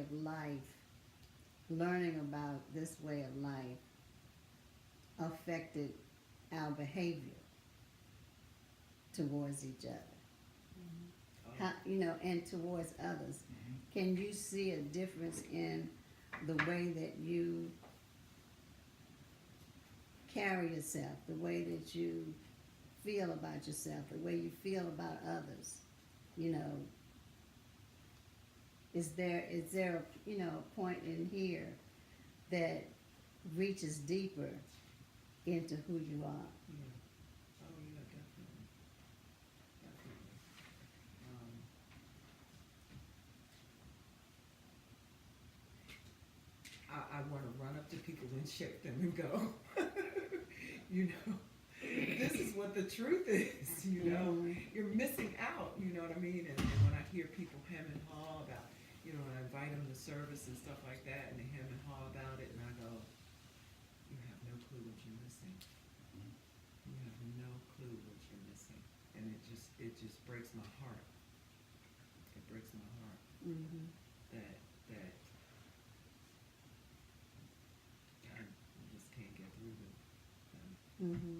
of life, learning about this way of life, affected our behavior towards each other? How, and towards others. Can you see a difference in the way that you carry yourself, the way that you feel about yourself, the way you feel about others? Is there a point in here that reaches deeper into who you are? Yeah. Oh yeah, definitely. Definitely. I want to run up to people and shake them and go, you know, this is what the truth is, you're missing out, you know what I mean? And when I hear people hem and haw about, and I invite them to service and stuff like that, and they hem and haw about it, and I go, you have no clue what you're missing. You have no clue what you're missing. And it just breaks my heart. It breaks my heart Mm-hmm. that I just can't get through to them. Mm-hmm.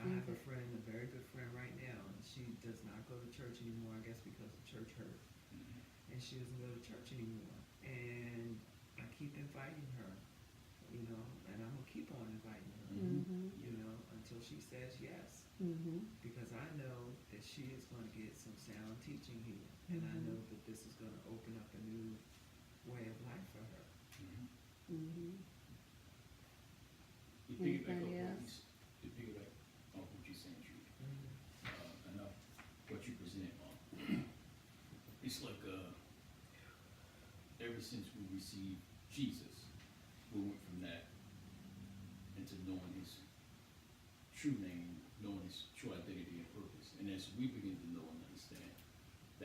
I have a friend, a very good friend right now, and she does not go to church anymore, I guess because the church hurt. And she doesn't go to church anymore. And I keep inviting her, and I'm going to keep on inviting her, Mm-hmm. Until she says yes. Mm-hmm. Because I know that she is going to get some sound teaching here. And I know that this is going to open up a new way of life for her. Mm-hmm. You piggyback Anybody off else? what you're saying, Judy. Mm-hmm. And what you presented, Mom. It's like ever since we received Jesus, we went from that into knowing His true name, knowing His true identity and purpose. And as we begin to know and understand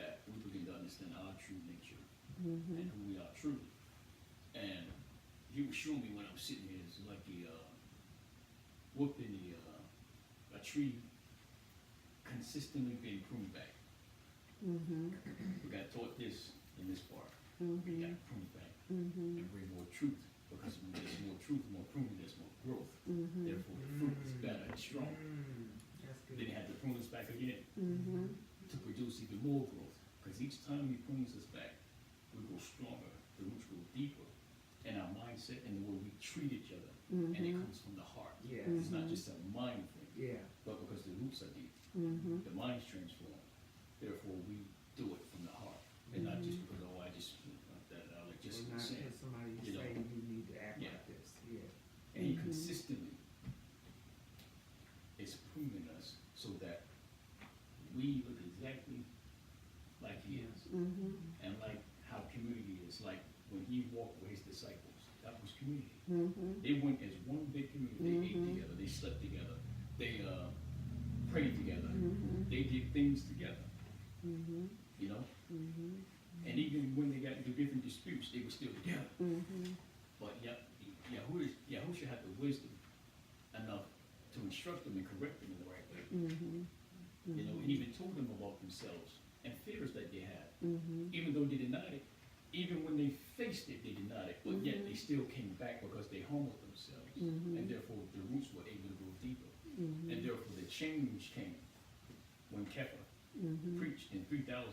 that, we begin to understand our true nature Mm-hmm. and who we are truly. And He was showing me when I was sitting here, it's like He worked in a tree consistently being pruned back. Mm-hmm. We got taught this in this part. We Mm-hmm. got to prune it back Mm-hmm. and bring more truth, because when there's more truth, more pruning, there's more growth. Mm-hmm. Therefore, the fruit is better and stronger. That's good. Then He had to prune us back again Mm-hmm. to produce even more growth. Because each time He prunes us back, we grow stronger, the roots grow deeper, and our mindset and the way we treat each other, and it Mm-hmm. comes from the heart. Yes. It's not just a mind thing, Yeah. but because the roots are deep, Mm-hmm. the mind's transformed. Therefore, we do it from the heart, and not just because I just that like just Or not saying. because somebody you know. say you need to act Yeah. like this. Yeah. And He Mhm. consistently is pruning us so that we look exactly like He is, Mm-hmm. and like how community is. Like when He walked with His disciples, that was community. Mm-hmm. They went as one big community. They ate Mhm. together. They slept together. They prayed together. Mm-hmm. They did things together. Mm-hmm. You know. Mm-hmm. And even when they got into different disputes, they were still together. Mm-hmm. But Yahushua had the wisdom enough to instruct them and correct them in the right way. Mm-hmm. You know, and even told them about themselves and fears that they had. Mm-hmm. Even though they denied it, even when they faced it, they denied it. But yet they still came back because they humbled themselves. Mhm. And therefore the roots were able to grow deeper. Mm-hmm. And therefore the change came when Kepha Mm-hmm. preached and 3,000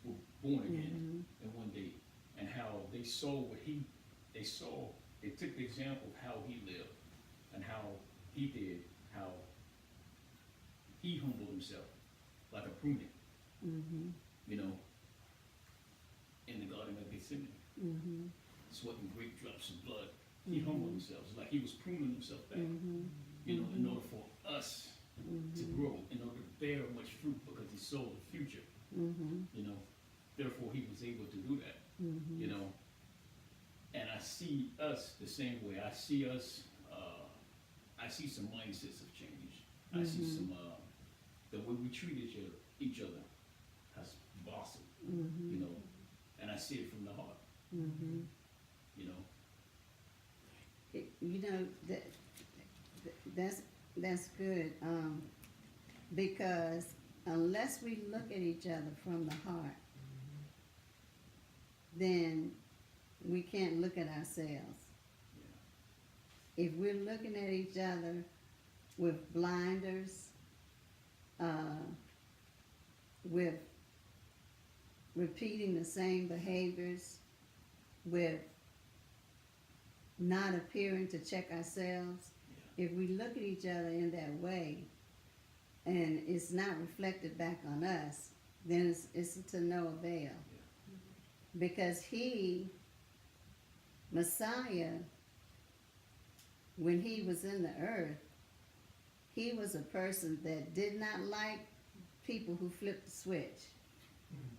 were born again Mhm. in one day. And how they saw they took the example of how he lived and how he did, how he humbled himself like a pruning, Mm-hmm. you know, in the Garden of Gethsemane, Mm-hmm. sweating great drops of blood. He humbled himself. It's like he was pruning himself back, Mm-hmm. you know, in order for us to Mm-hmm. grow, in order to bear much fruit, because he saw the future, Mm-hmm. you know. Therefore, he was able to do that, Mm-hmm. you know. And I see us the same way. I see us, I see some mindsets have changed. I see some, the way we treat each other has blossomed, Mm-hmm. you know. And I see it from the heart, Mm-hmm. you know. You know, that's good, because unless we look at each other from the heart, then we can't look at ourselves. If we're looking at each other with blinders, with repeating the same behaviors, with not appearing to check ourselves, if we look at each other in that way and it's not reflected back on us, then it's to no avail. Because Messiah, when he was in the earth, he was a person that did not like people who flipped the switch.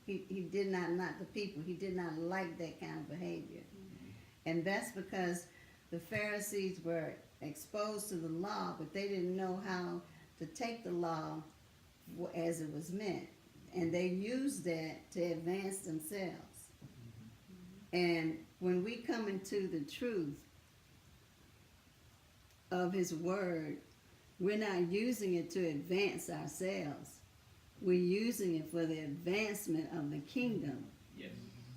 He did not the people. He did not like that kind of behavior. And that's because the Pharisees were exposed to the law, but they didn't know how to take the law as it was meant. And they used that to advance themselves. And when we come into the truth of his word, we're not using it to advance ourselves. We're using it for the advancement of the kingdom. Yes.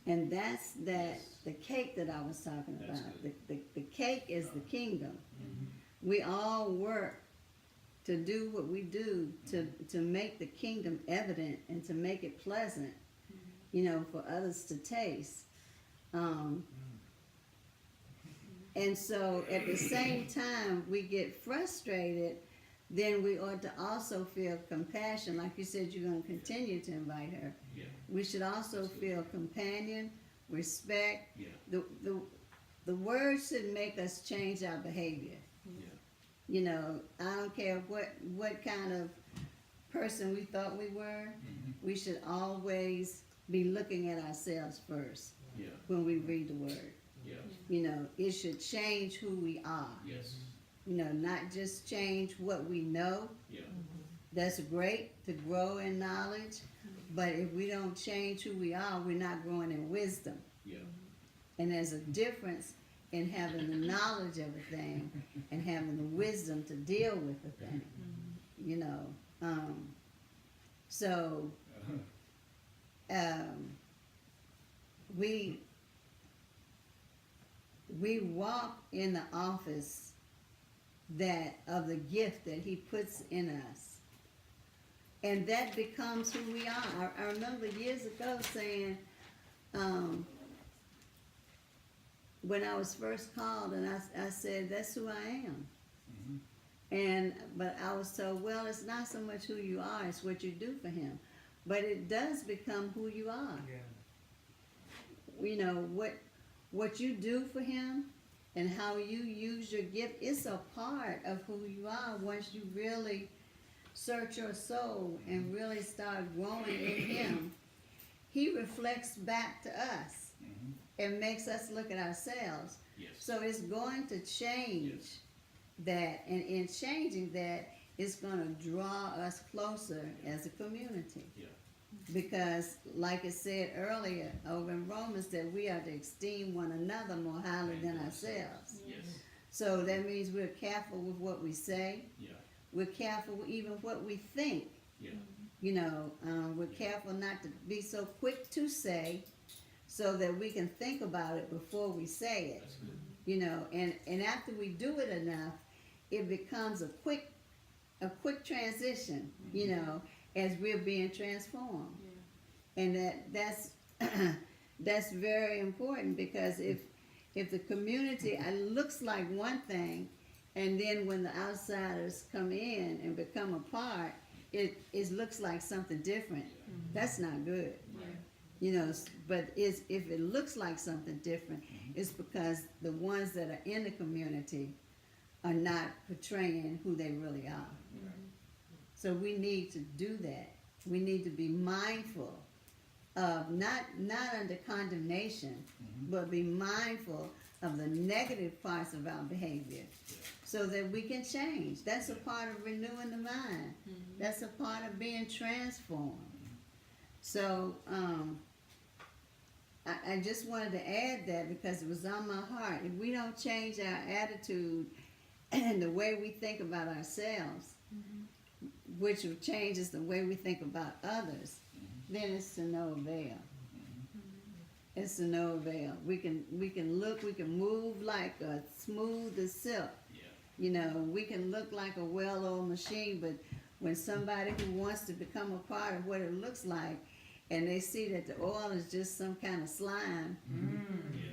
And that's Yes. the cake that I was talking That's about. good. The cake is the kingdom. We all work to do what we do to make the kingdom evident and to make it pleasant, for others to taste. And so at the same time we get frustrated, then we ought to also feel compassion. Like you said, you're going to continue to invite her. Yeah. We should also feel companion, respect. Yeah. The word should make us change our behavior. Yeah. I don't care what kind of person we thought we were. We should always be looking at ourselves first Yeah. when we read the word. Yeah. It should change who we are. Yes. Not just change what we know. Yeah. That's great to grow in knowledge, but if we don't change who we are, we're not growing in wisdom. Yeah. And there's a difference in having the knowledge of a thing and having the wisdom to deal with the thing. So we walk in the office of the gift that he puts in us. And that becomes who we are. I remember years ago saying, when I was first called, and I said, that's who I am. But I was told, well, it's not so much who you are, it's what you do for him. But it does become who you are. What you do for him and how you use your gift, it's a part of who you are once you really search your soul and really start growing in him. He reflects back to us and makes us look at ourselves. Yes. So it's going to change that, and in changing that, it's going to draw us closer as a community. Yeah. Because, like it said earlier over in Romans, that we are to esteem one another more highly than ourselves. Yes. So that means we're careful with what we say. Yeah. We're careful even what we think. Yeah. We're careful not to be so quick to say, so that we can think about it before we say it. That's good. And after we do it enough, it becomes a quick transition, as we're being transformed. And that's very important, because if the community looks like one thing, and then when the outsiders come in and become a part, it looks like something different. That's not good. But if it looks like something different, it's because the ones that are in the community are not portraying who they really are. So we need to do that. We need to be mindful of not under condemnation, but be mindful of the negative parts of our behavior, so that we can change. That's a part of renewing the mind. That's a part of being transformed. So I just wanted to add that, because it was on my heart. If we don't change our attitude and the way we think about ourselves, which changes the way we think about others, then it's to no avail. it's to no avail. We can look, we can move like a smooth as silk. Yeah. You know, we can look like a well-oiled machine, but when somebody who wants to become a part of what it looks like, and they see that the oil is just some kind of slime, Yeah.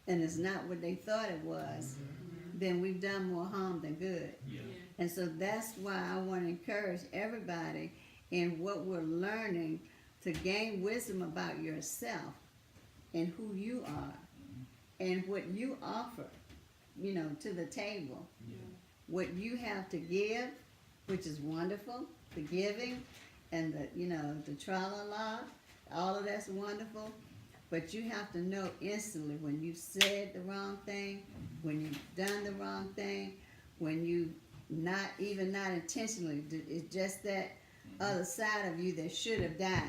and it's not what they thought it was, then we've done more harm than good. Yeah. And so that's why I want to encourage everybody in what we're learning to gain wisdom about yourself and who you are and what you offer, you know, to the table. Yeah. What you have to give, which is wonderful, the giving and the, you know, the tra-la-la, all of that's wonderful. But you have to know instantly when you said the wrong thing, when you've done the wrong thing, when you not intentionally, it's just that other side of you that should have died.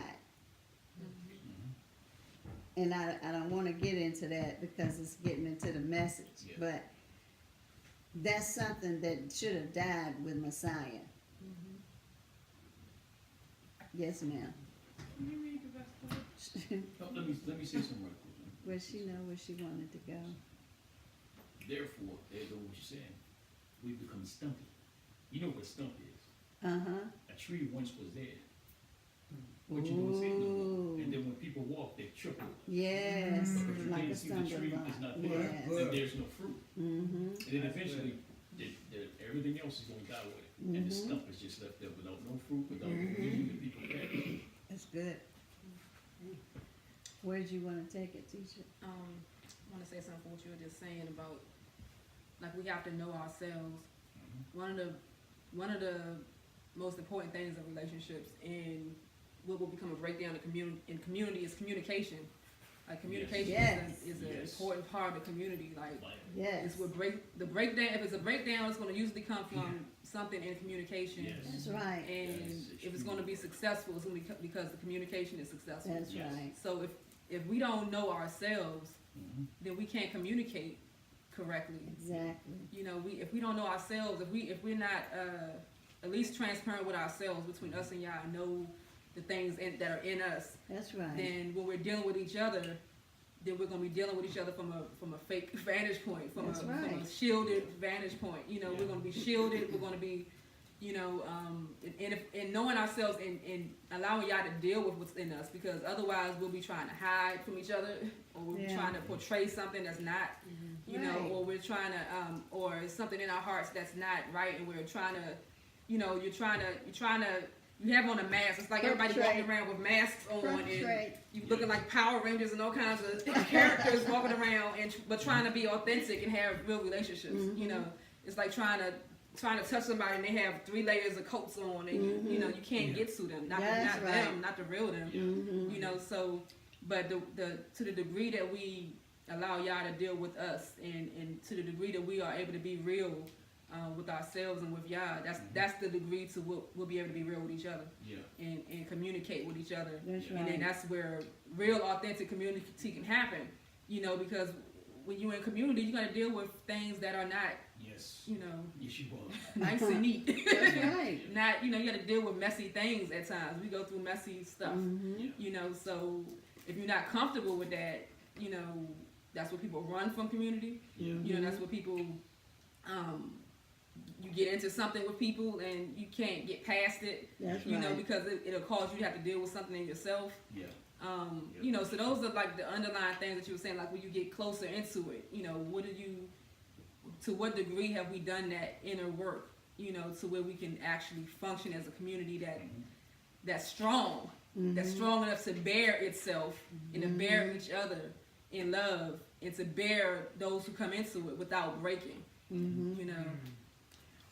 And I don't want to get into that because it's getting into the message, Yeah. but that's something that should have died with Messiah. Yes, ma'am. Can you read the rest of it? Oh, let me say something right quick. Where she know where she wanted to go. Therefore, there you go what you're saying. We become stumpy. You know what a stump is? Uh-huh. A tree once was there. But you don't see it no more. And then when people walk, they trip over. Yes, Because you like a can't see the tree stumbling block. is not there. Yes. And there's no fruit. Mm-hmm. And then eventually, everything else is going to die away. And the stump is just left there without no fruit, without no weed, and people perish. That's good. Where did you want to take it, teacher? I want to say something for what you were just saying about, like, we have to know ourselves. One of the most important things in relationships and what will become a breakdown in community is communication. Like, communication Yes. is an Yes. important part of the community. Like, Yes. it's what the breakdown. If it's a breakdown, it's going to usually come from something in communication. Yes. That's right. And Yes, if it's going to be successful, it's going to be because the communication is successful. That's Yes. right. So if we don't know ourselves, Mhm. then we can't communicate correctly. Exactly. You know, if we don't know ourselves, if we're not at least transparent with ourselves between us and y'all, know the things that are in us, That's right. then when we're dealing with each other, then we're gonna be dealing with each other from a fake vantage point, from That's a right. shielded vantage point. You know, we're gonna be shielded. We're gonna be, you know, and knowing ourselves and allowing y'all to deal with what's in us, because otherwise we'll be trying to hide from each other, or we'll be Yeah. trying to portray something that's not, you know, Right. or we're trying to, or it's something in our hearts that's not right, and we're trying to, you know, you have on a mask. It's like everybody Portray. walking around with masks on, and Portray. you looking like Power Rangers and all kinds of characters walking around, but trying to be authentic and have real relationships. You know, it's like trying to touch somebody and they have 3 layers of coats on, and you know you can't get to them, not That's right. them, not the real them. You know, so but to the degree that we allow y'all to deal with us, and to the degree that we are able to be real with ourselves and with y'all, that's the degree to we'll be able to be real with each other. Yeah. And communicate with each other. That's And then right. that's where real authentic community can happen. You know, because when you're in community, you're gonna deal with things that are not, Yes. you know, Yes, you are. nice and neat. That's right. Not, you know, you gotta deal with messy things at times. We go through messy stuff. Mm-hmm. You know, so if you're not comfortable with that, you know, that's what people run from community. Yeah. You know, that's what people you get into something with people and you can't get past it. That's You know, right. because it'll cause you to have to deal with something in yourself. Yeah. You know, so those are like the underlying things that you were saying, like when you get closer into it, you know, to what degree have we done that inner work, you know, to where we can actually function as a community that's strong, that's strong enough to bear itself and to bear each other in love, and to bear those who come into it without breaking, you know.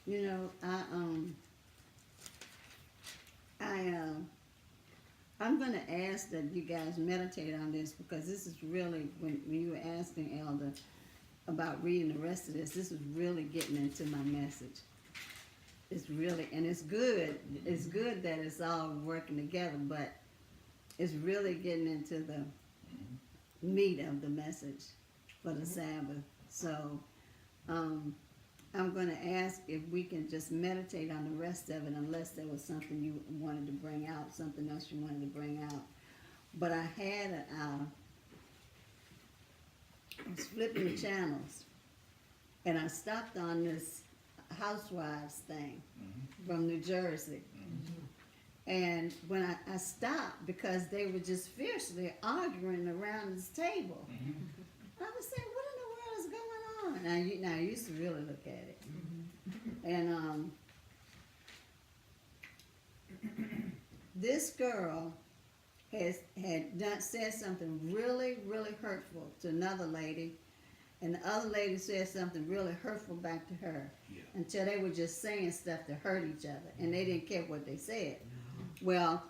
You know, I'm going to ask that you guys meditate on this, because this is really, when you were asking Elder about reading the rest of this is really getting into my message. It's really, and it's good. It's good that it's all working together, but it's really getting into the meat of the message for the Sabbath. So, I'm going to ask if we can just meditate on the rest of it, unless there was something you wanted to bring out, something else you wanted to bring out. but I had I was flipping the channels, and I stopped on this Housewives thing from New Jersey. And when I stopped, because they were just fiercely arguing around this table, I was saying, what in the world is going on? Now I used to really look at it. And this girl had said something really, really hurtful to another lady, and the other lady said something really hurtful back to her, until they were just saying stuff to hurt each other, and they didn't care what they said. Well,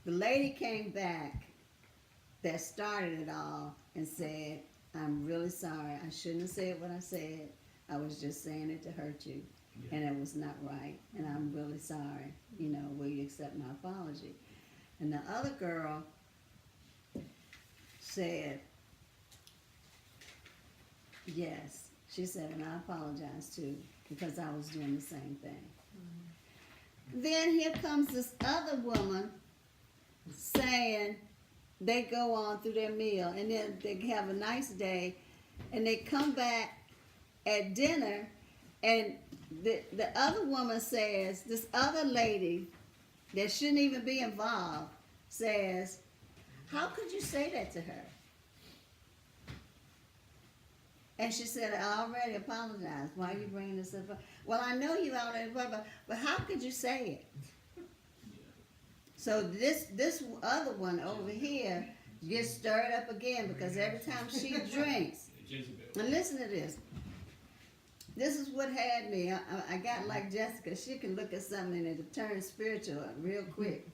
the lady came back that started it all and said, I'm really sorry. I shouldn't have said what I said. I was just saying it to hurt you, and it was not right, and I'm really sorry. You know, will you accept my apology? And the other girl said, yes. She said, and I apologize too, because I was doing the same thing. Then here comes this other woman saying they go on through their meal, and then they have a nice day, and they come back at dinner, and the other woman says, this other lady that shouldn't even be involved says, how could you say that to her? And she said, I already apologized. Why are you bringing this up? Well, I know you already apologized, but how could you say it? So this other one over here gets stirred up again, because every time she drinks, and listen to this. This is what had me. I got like Jessica. She can look at something and it turns spiritual real quick.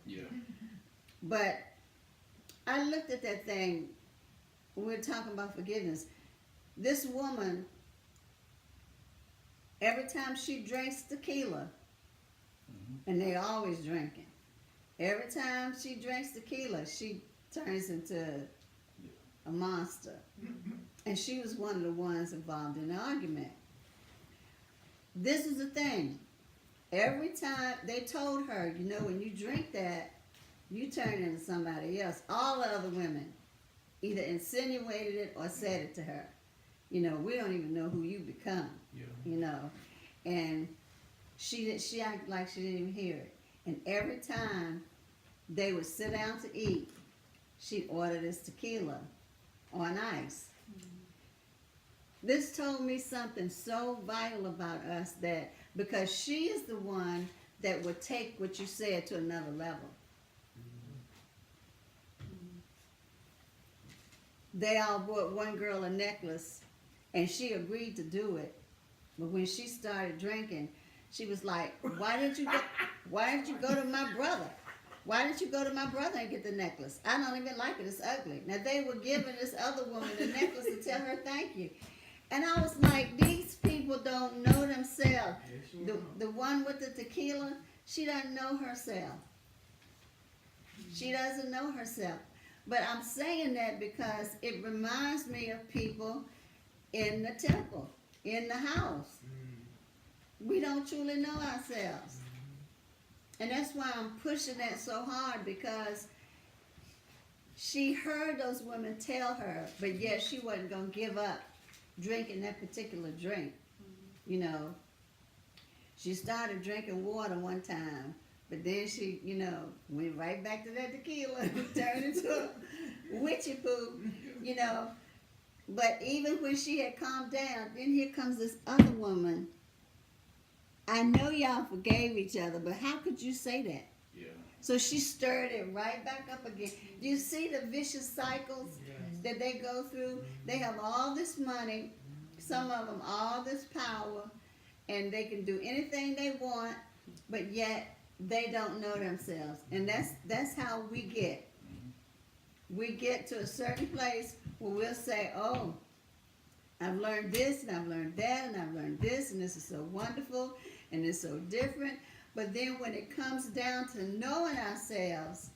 But I looked at that thing when we were talking about forgiveness. This woman, every time she drinks tequila, and they always drinking, every time she drinks tequila, she turns into a monster. And she was one of the ones involved in the argument. This is the thing. Every time they told her, you know, when you drink that, you turn into somebody else. All the other women either insinuated it or said it to her. You know, we don't even know who you become. You know, and she acted like she didn't even hear it. And every time they would sit down to eat, she'd order this tequila on ice. This told me something so vital about us, that because she is the one that would take what you said to another level. They all bought one girl a necklace, and she agreed to do it. But when she started drinking, she was like, why didn't you go to my brother? Why didn't you go to my brother and get the necklace? I don't even like it. It's ugly. Now, they were giving this other woman the necklace to tell her thank you. And I was like, these people don't know themselves. The one with the tequila, she doesn't know herself. She doesn't know herself. But I'm saying that because it reminds me of people in the temple, in the house. We don't truly know ourselves. And that's why I'm pushing that so hard, because she heard those women tell her, but yet she wasn't going to give up drinking that particular drink. You know, she started drinking water one time, but then she, you know, went right back to that tequila and turned into a witchy poo, you know. But even when she had calmed down, then here comes this other woman. I know y'all forgave each other, but how could you say that? So she stirred it right back up again. Do you see the vicious cycles that they go through? They have all this money, some of them all this power, and they can do anything they want, but yet they don't know themselves. And that's how we get. We get to a certain place where we'll say, oh, I've learned this, and I've learned that, and I've learned this, and this is so wonderful, and it's so different. But then when it comes down to knowing ourselves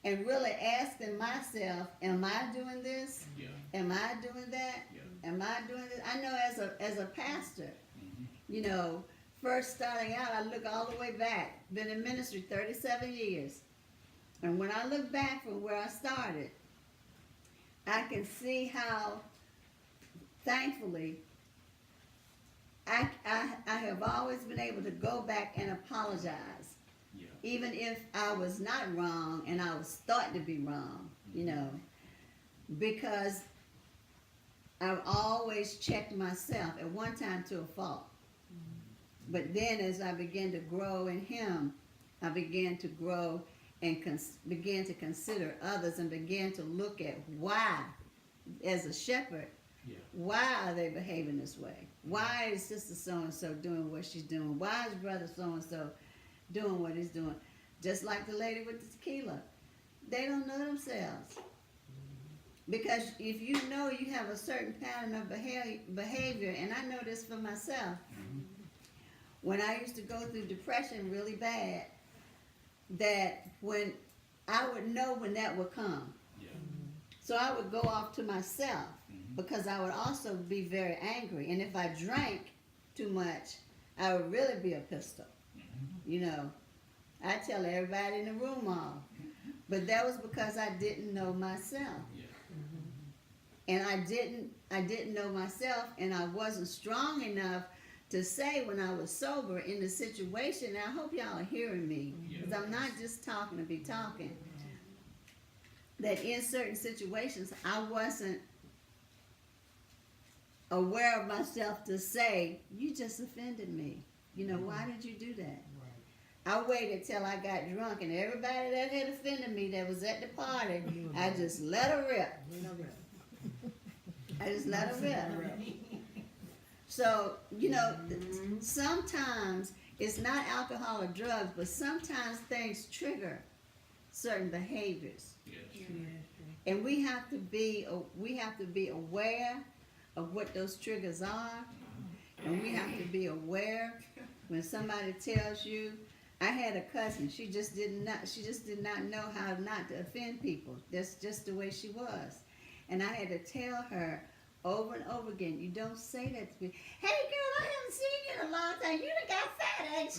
and really asking myself, am I doing this? Am I doing that? Am I doing this? I know as a pastor, you know, first starting out, I look all the way back, been in ministry 37 years. And when I look back from where I started, I can see how, thankfully, I have always been able to go back and apologize, Yeah. even if I was not wrong and I was thought to be wrong, because I've always checked myself at one time to a fault. But then as I began to grow in Him, I began to grow and began to consider others and began to look at why, as a shepherd, Yeah. why are they behaving this way? Why is sister so-and-so doing what she's doing? Why is brother so-and-so doing what he's doing? Just like the lady with the tequila. They don't know themselves. Because if you know you have a certain pattern of behavior, and I know this for myself, when I used to go through depression really bad, that when I would know when that would come. Yeah. So I would go off to myself because I would also be very angry. And if I drank too much, I would really be a pistol. I tell everybody in the room off. But that was because I didn't know myself. Yeah. And I didn't know myself, and I wasn't strong enough to say when I was sober in the situation. And I hope y'all are hearing me, because I'm not just talking to be talking. That in certain situations, I wasn't aware of myself to say, you just offended me. Why did you do that? I waited till I got drunk, and everybody that had offended me that was at the party, I just let her rip. I just let her rip. So, sometimes it's not alcohol or drugs, but sometimes things trigger certain behaviors. Yes. And we have to be aware of what those triggers are. And we have to be aware when somebody tells you. I had a cousin, she just did not know how not to offend people. That's just the way she was. And I had to tell her over and over again, you don't say that to me. Hey girl, I haven't seen you in a long time. You done got fat, ain't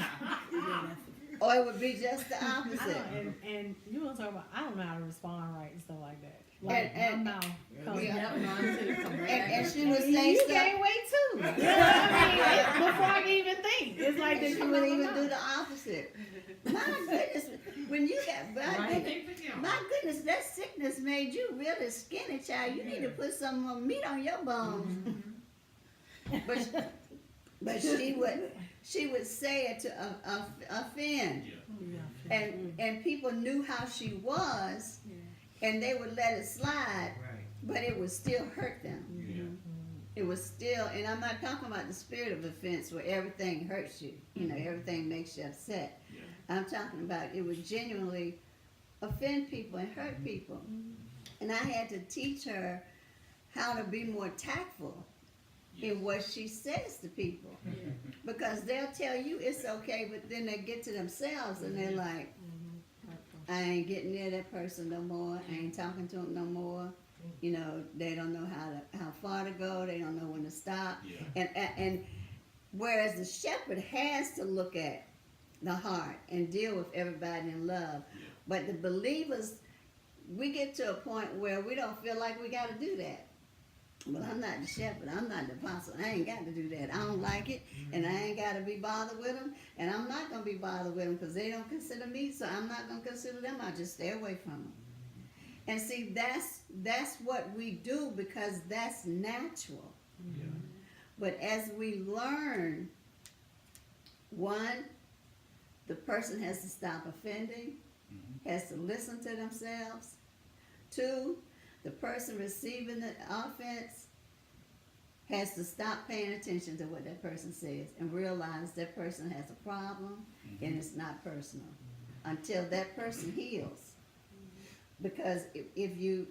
you? Or it would be just the opposite. And you want to talk about, I don't know how to respond right and stuff like that. Like, And- my mouth comes Yeah. out. And she would say You stuff. can't wait too. You know what I mean? Before I can even think. It's like And this. she would even do the opposite. My goodness, when you got my goodness, that sickness made you really skinny, child. You need to put some more meat on your bones. But she would say it to offend, Yeah. and people knew how she was, and they would let it slide, but it would still hurt them. Yeah. It was still, and I'm not talking about the spirit of offense where everything hurts you, everything makes you upset. Yeah. I'm talking about it would genuinely offend people and hurt people. And I had to teach her how to be more tactful in what she says to people. Because they'll tell you it's okay, but then they get to themselves and they're like, I ain't getting near that person no more. I ain't talking to them no more. They don't know how far to go. They don't know when to stop. Yeah. And whereas the shepherd has to look at the heart and deal with everybody in love. Yeah. But the believers, we get to a point where we don't feel like we got to do that. Well, I'm not the shepherd. I'm not the apostle. I ain't got to do that. I don't like it, and I ain't got to be bothered with them, and I'm not going to be bothered with them because they don't consider me, so I'm not going to consider them. I'll just stay away from them. And see, that's what we do because that's natural. Yeah. But as we learn, one, the person has to stop offending, has to listen to themselves. Two, the person receiving the offense has to stop paying attention to what that person says and realize that person has a problem and it's not personal until that person heals. Because if you,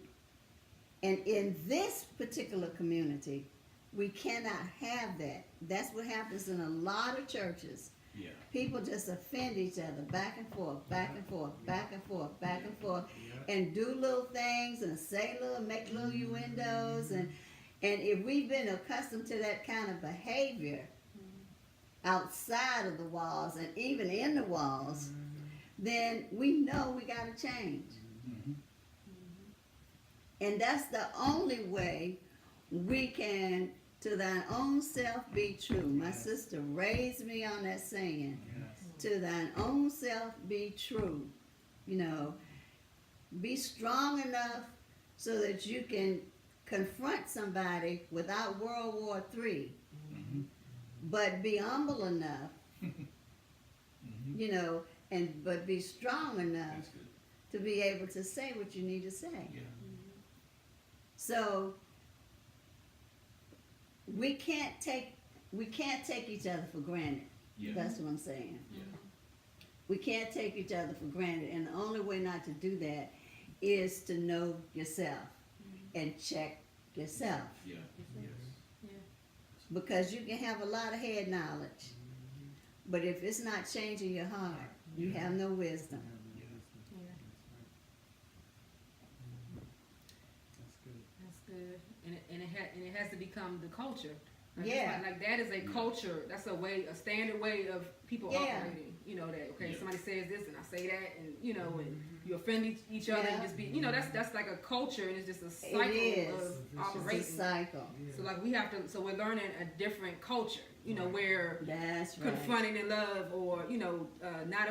and in this particular community, we cannot have that. That's what happens in a lot of churches. Yeah. People just offend each other back and forth, back and forth, back and forth, back and forth, and do little things and make little innuendos. And if we've been accustomed to that kind of behavior, outside of the walls and even in the walls, then we know we got to change. Mhm. And that's the only way we can, to thine own self be true. My sister raised me on that saying, to thine own self be true. You know, be strong enough so that you can confront somebody without World War III, Mhm. but be humble enough, Mhm. you know, but be strong enough That's good. to be able to say what you need to say. Yeah. So we can't take each other for granted. Yeah. That's what I'm saying. Yeah. We can't take each other for granted, and the only way not to do that is to know yourself and check yourself. Yeah. Yes. Because you can have a lot of head knowledge, but if it's not changing your heart, you have no wisdom. That's good. And it has to become the culture. Like, Yeah. Like that is a culture. That's a standard way of people Yeah. operating. You know that, okay, Yeah. somebody says this and I say that, and you know, and you offend each other and Yeah. just be, you know, that's like a culture, and it's just a cycle is. of It's a operating. cycle. So like we have to, so we're learning a different culture, you know, where That's right. confronting in love, or you know, not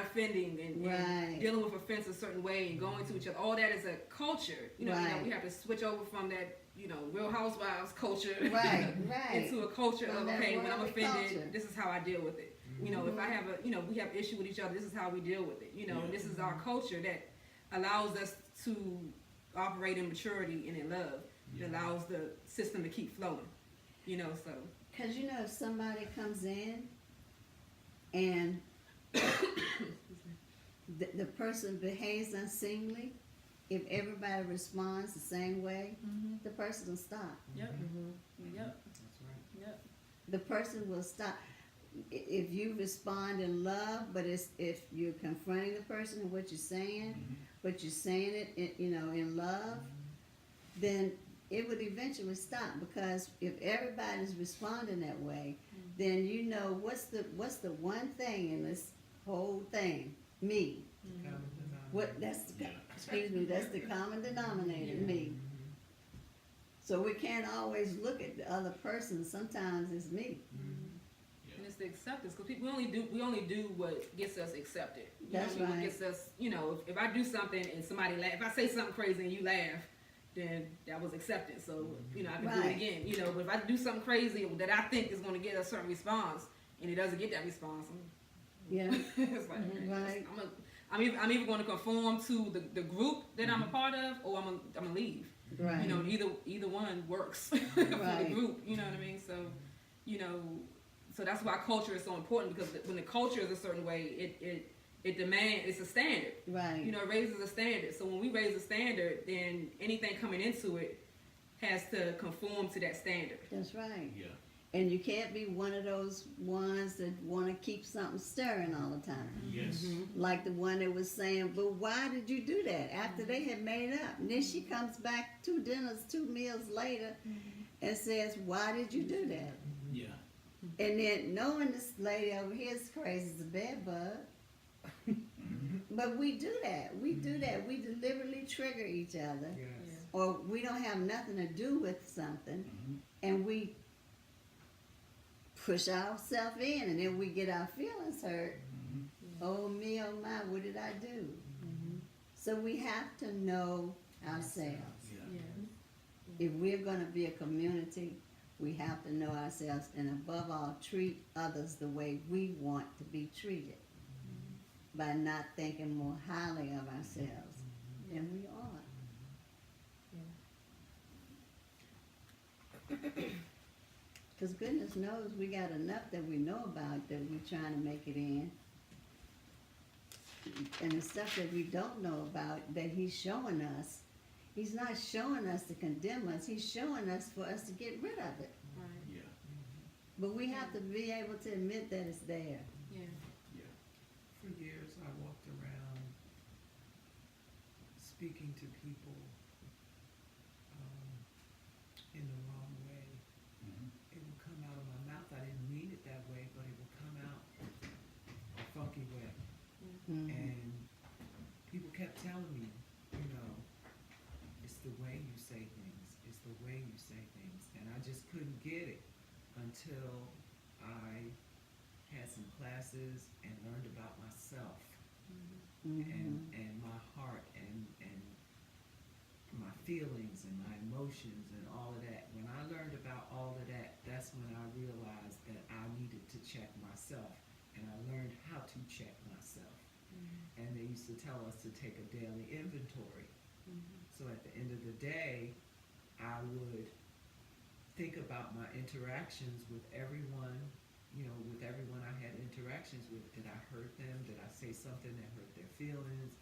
offending and Right. dealing with offense a certain way and going to each other. All that is a culture. You know, Right. we have to switch over from that, you know, Real Housewives culture, Right, right. into a culture From of that okay, when I'm worldly offended, culture. this is how I deal with it. You know, if I have a, you know, we have issue with each other, this is how we deal with it. You know, and this is our culture that allows us to operate in maturity and in love. Yeah. It allows the system to keep flowing. You know, so. Because you know, if somebody comes in and the person behaves unseemly, if everybody responds the same way, the person will stop. Yep. Yep. Yep. The person will stop. If you respond in love, but if you're confronting the person and what you're saying, but you're saying it, in love, then it would eventually stop. Because if everybody's responding that way, then you know what's the one thing in this whole thing? Me. That's the common denominator, me. So we can't always look at the other person. Sometimes it's me. And it's the acceptance, because we only do what gets us accepted. That's What right. gets us, you know, if I do something and somebody laugh, if I say something crazy and you laugh, then that was accepted. So, you know, I can do it Right. again. You know, but if I do something crazy that I think is going to get a certain response and it doesn't get that response, Yeah. it's like, Right. I'm either going to conform to the group that I'm a part of, or I'm gonna leave. Right. You know, either one works for the Right. group. You know what I mean? So, you know, so that's why culture is so important, because when the culture is a certain way, it demands, it's a standard. Right. You know, it raises a standard. So when we raise a standard, then anything coming into it has to conform to that standard. That's right. Yeah. And you can't be one of those ones that want to keep something stirring all the time. Yes. Like the one that was saying, but why did you do that after they had made up? And then she comes back 2 meals later and says, why did you do that? Yeah. And then knowing this lady over here is crazy as a bed bug. But we do that. We do that. We deliberately trigger each other. Or we don't have nothing to do with something. And we push ourselves in, and then we get our feelings hurt. Oh me, oh my, what did I do? So we have to know ourselves. Yeah. If we're going to be a community, we have to know ourselves, and above all, treat others the way we want to be treated, by not thinking more highly of ourselves than we are. Because goodness knows we got enough that we know about that we're trying to make it in. And the stuff that we don't know about that he's showing us, he's not showing us to condemn us, he's showing us for us to get rid of it. Right. Yeah. But we have to be able to admit that it's there. Yeah. Yeah. For years, I walked around speaking to people in the wrong way. It would come out of my mouth. I didn't mean it that way, And people kept telling me, you know, it's the way you say things. It's the way you say things. And I just couldn't get it until I had some classes and learned about myself and my heart and my feelings and my emotions and all of that. When I learned about all of that, that's when I realized that I needed to check myself. And I learned how to check myself. And they used to tell us to take a daily inventory. So at the end of the day, I would think about my interactions with everyone, you know, with everyone I had interactions with. Did I hurt them? Did I say something that hurt their feelings,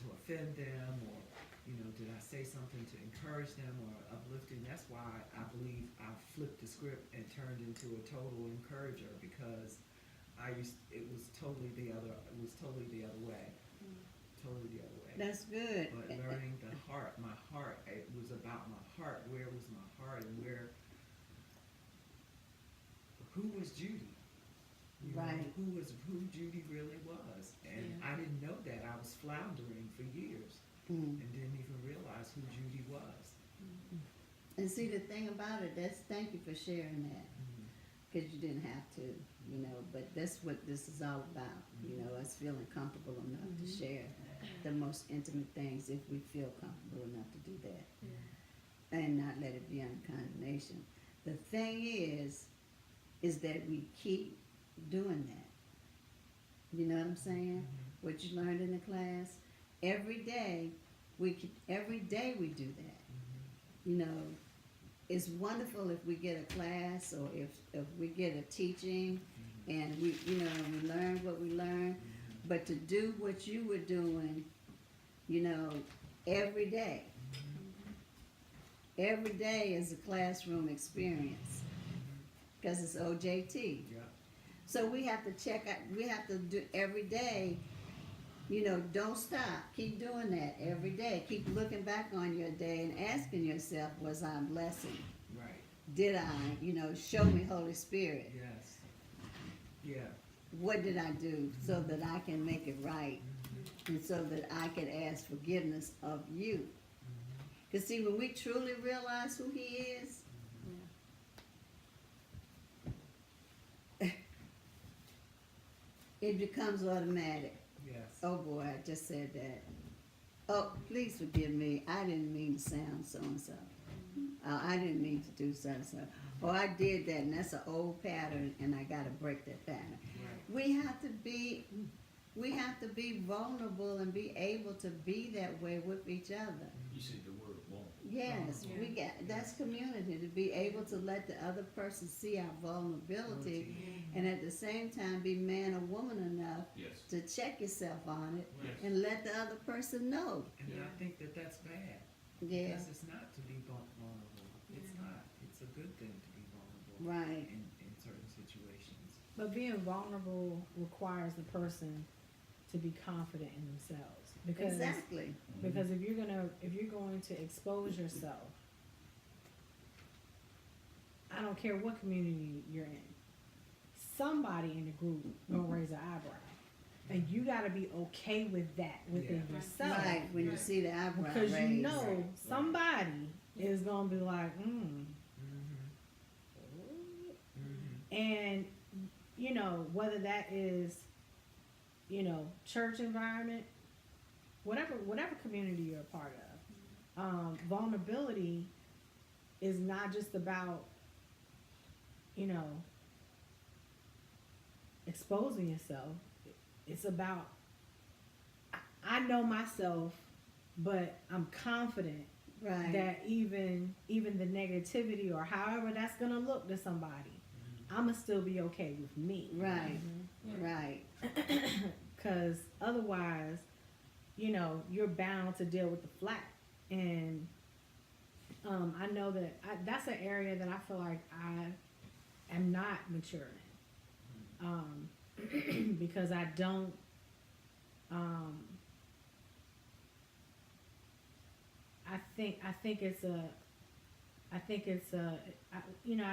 to offend them? Or, you know, did I say something to encourage them or uplifting? That's why I believe I flipped the script and turned into a total encourager, because it was totally the other way. Totally the other way. That's good. But learning my heart, it was about my heart. Where was my heart, and who was Judy? You know, Right. who Judy really was. And I didn't know that. I was floundering for years and didn't even realize who Judy was. And see, the thing about it, thank you for sharing that, because you didn't have to, you know, but that's what this is all about, you know, us feeling comfortable enough to share the most intimate things, if we feel comfortable enough to do that, and not let it be under condemnation. The thing is that we keep doing that. You know what I'm saying? What you learned in the class, every day we do that. You know, it's wonderful if we get a class, or if we get a teaching and we learn what we learn, but to do what you were doing, you know, every day is a classroom experience, because it's OJT. Yeah. So we have to check out, we have to do every day, you know, don't stop. Keep doing that every day. Keep looking back on your day and asking yourself, was I a blessing? Right. Did I, you know, show me Holy Spirit? Yes. Yeah. What did I do so that I can make it right? And so that I can ask forgiveness of you? Because see, when we truly realize who He is, it becomes automatic. Yes. Oh boy, I just said that. Oh, please forgive me. I didn't mean to sound so and so. I didn't mean to do so and so. Oh, I did that, and that's an old pattern, and I got to break that pattern. Right. We have to be vulnerable and be able to be that way with each other. You said the word vulnerable. Yes, that's community, to be able to let the other person see our vulnerability, and at the same time be man or woman enough Yes. to check yourself on it Yes. and let the other person know. And I think that that's bad. Yeah, Because it's not to be vulnerable. It's not. It's a good thing to be vulnerable right. in certain situations. But being vulnerable requires the person to be confident in themselves. Exactly. Because if you're going to expose yourself, I don't care what community you're in, somebody in the group gonna raise an eyebrow. And you gotta be okay with that within yourself. Right, when you see the eyebrow Because raised. you know somebody is gonna be like, And, you know, whether that is, you know, church environment, whatever community you're a part of, vulnerability is not just about, you know, exposing yourself. It's about, I know myself, but I'm confident Right. that even the negativity or however that's gonna look to somebody, I'ma still be okay with me. Right. Right. Because otherwise, you know, you're bound to deal with the flat. And I know that that's an area that I feel like I am not mature in. Because I don't, I think it's you know,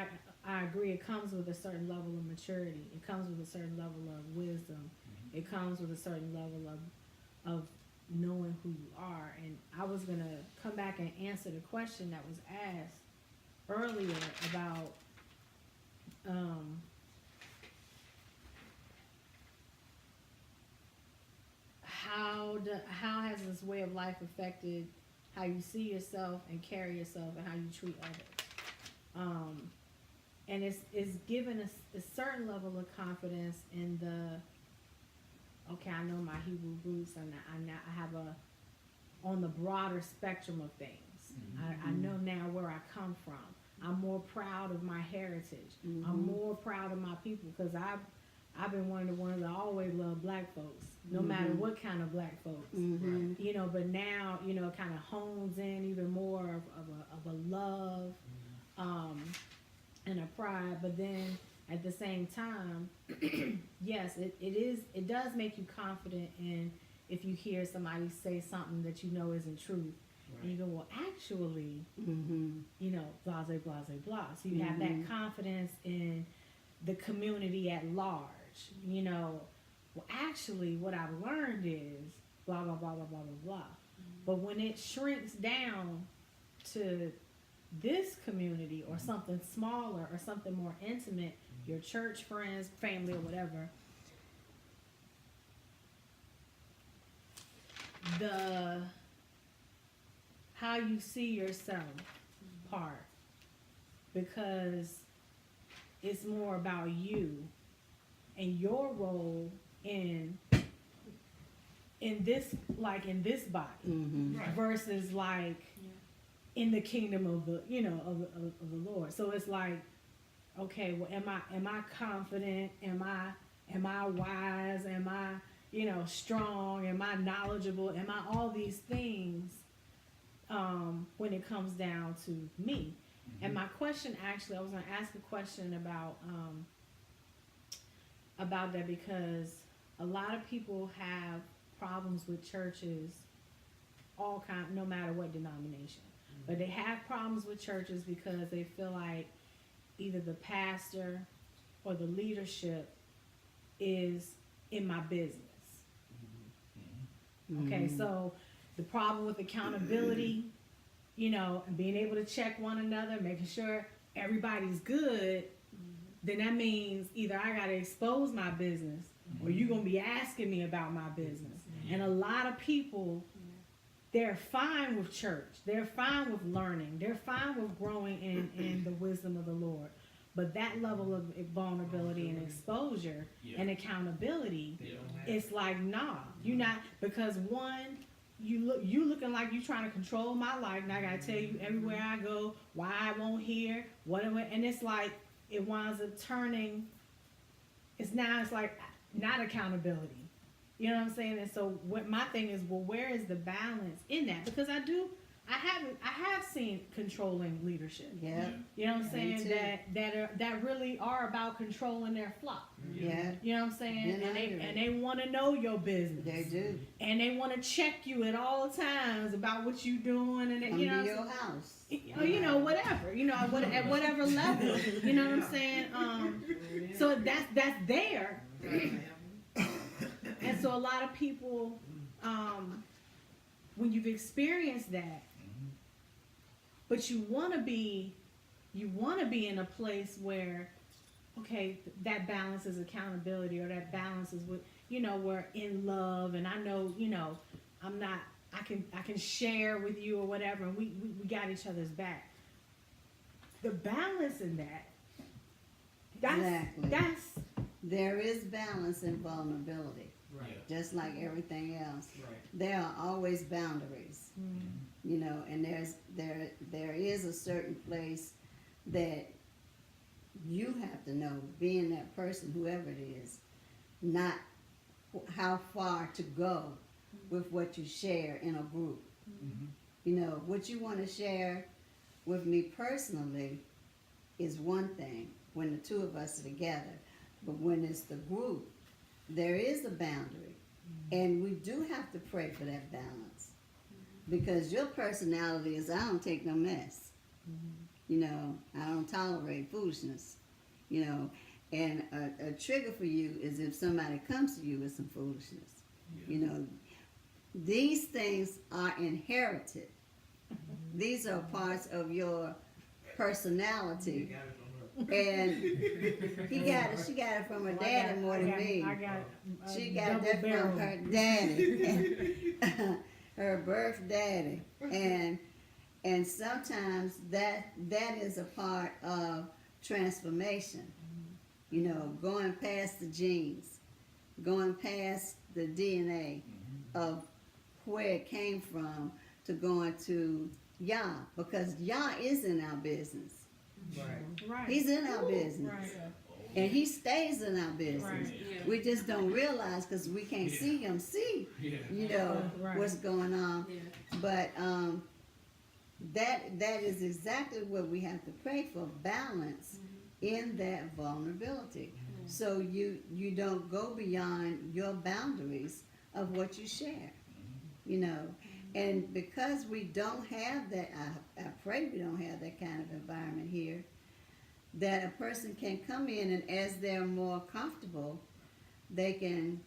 I agree. It comes with a certain level of maturity. It comes with a certain level of wisdom. It comes with a certain level of knowing who you are. And I was gonna come back and answer the question that was asked earlier about how has this way of life affected how you see yourself and carry yourself and how you treat others. And it's given us a certain level of confidence in okay, I know my Hebrew roots and I have on the broader spectrum of things. I know now where I come from. I'm more proud of my heritage. I'm more proud of my people because I've been one of the ones that always love black folks, no matter what kind of black folks. You know, but now, you know, it kind of hones in even more of a love and a pride. But then at the same time, yes, it does make you confident in if you hear somebody say something that you know isn't true. And you go, well, actually, you know, blah, blah, blah, blah. So you have that confidence in the community at large. You know, well, actually, what I've learned is blah, blah, blah, blah, blah, blah, blah. But when it shrinks down to this community or something smaller or something more intimate, your church friends, family, or whatever, how you see yourself part, because it's more about you and your role in this, like in this body, versus like in the kingdom of the, you know, of the Lord. So it's like, okay, well, am I confident? Am I wise? Am I, you know, strong? Am I knowledgeable? Am I all these things? When it comes down to me. And my question, actually, I was going to ask a question about that, because a lot of people have problems with churches, all kind, no matter what denomination, but they have problems with churches because they feel like either the pastor or the leadership is in my business. Okay, so the problem with accountability, you know, and being able to check one another, making sure everybody's good, then that means either I got to expose my business or you're going to be asking me about my business. And a lot of people, they're fine with church. They're fine with learning. They're fine with growing in the wisdom of the Lord. But that level of vulnerability and exposure and accountability, it's like, nah, you're not, because one, you looking like you trying to control my life, and I gotta tell you everywhere I go why I won't hear whatever, and it's like it winds up turning. It's like not accountability. You know what I'm saying? And so what my thing is, well, where is the balance in that? Because I have seen controlling leadership. Yeah. You know what I'm saying? That really are about controlling their flock. Yeah. You know what I'm saying? And they want to know your business. They do. And they want to check you at all times about what you doing, and Come you know to your house. you know, whatever, you know, at whatever level, you know what I'm saying? So that's there. And so a lot of people, when you've experienced that, but you want to be in a place where, okay, that balances accountability, or that balances with, you know, we're in love, and I know, you know, I can share with you or whatever, and we got each other's back. The balance in that's there is balance in vulnerability. Right. Just like everything else. Right. There are always boundaries. You know, and there is a certain place that you have to know, being that person, whoever it is, not how far to go with what you share in a group. You know, what you want to share with me personally is one thing when the two of us are together, but when it's the group, there is a boundary, and we do have to pray for that balance, because your personality is, I don't take no mess. You know, I don't tolerate foolishness. You know, And a trigger for you is if somebody comes to you with some foolishness. Yeah. You know, these things are inherited. These are parts of your personality. got it from her. And she got it from her daddy more than me. I got She got double that barrel. from her daddy, her birth daddy, and sometimes that is a part of transformation. You know, going past the genes, going past the DNA of where it came from to going to Yah, because Yah is in our business. Right. Right. He's in our business. Right. And he stays in our business. Right. Yeah. We just don't realize because we can't see him see, Yeah. you know, Right. what's going on. Yeah. But that is exactly what we have to pray for, balance in that vulnerability. So you don't go beyond your boundaries of what you share, you know. And because we don't have that, I pray we don't have that kind of environment here, that a person can come in and as they're more comfortable, they can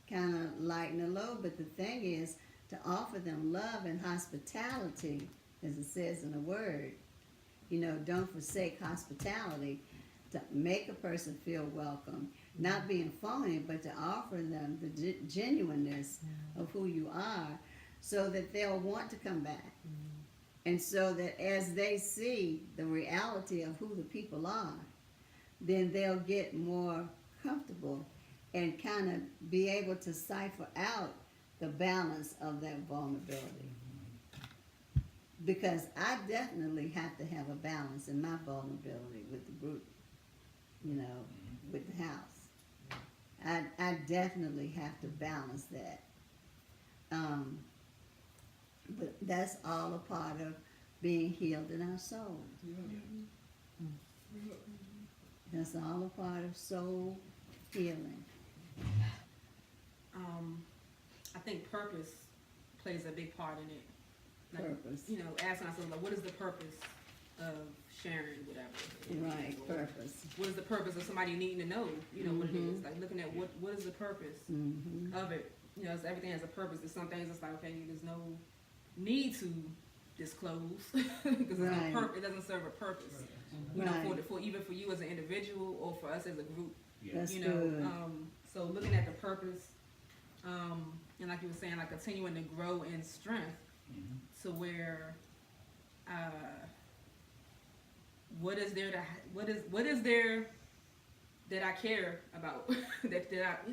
kind of lighten the load. But the thing is to offer them love and hospitality, as it says in the word. You know, don't forsake hospitality, to make a person feel welcome, not being phony, but to offer them the genuineness of who you are, so that they'll want to come back. And so that as they see the reality of who the people are, then they'll get more comfortable and kind of be able to cipher out the balance of that vulnerability. Because I definitely have to have a balance in my vulnerability with the group, you know, with the house. I definitely have to balance that. But that's all a part of being healed in our soul. That's all a part of soul healing. I think purpose plays a big part in it. Like, Purpose. you know, asking ourselves, like, what is the purpose of sharing whatever? Right, purpose. What is the purpose of somebody needing to know, you know, what it is? Like looking at what is the purpose of it? You know, so everything has a purpose. There's some things it's like, okay, there's no need to disclose because Right. it doesn't serve a purpose. You know, for even for you as an individual or for us as a group. Yeah. That's You know, good. so looking at the purpose, and like you were saying, like continuing to grow in strength to where, what is there that I care about?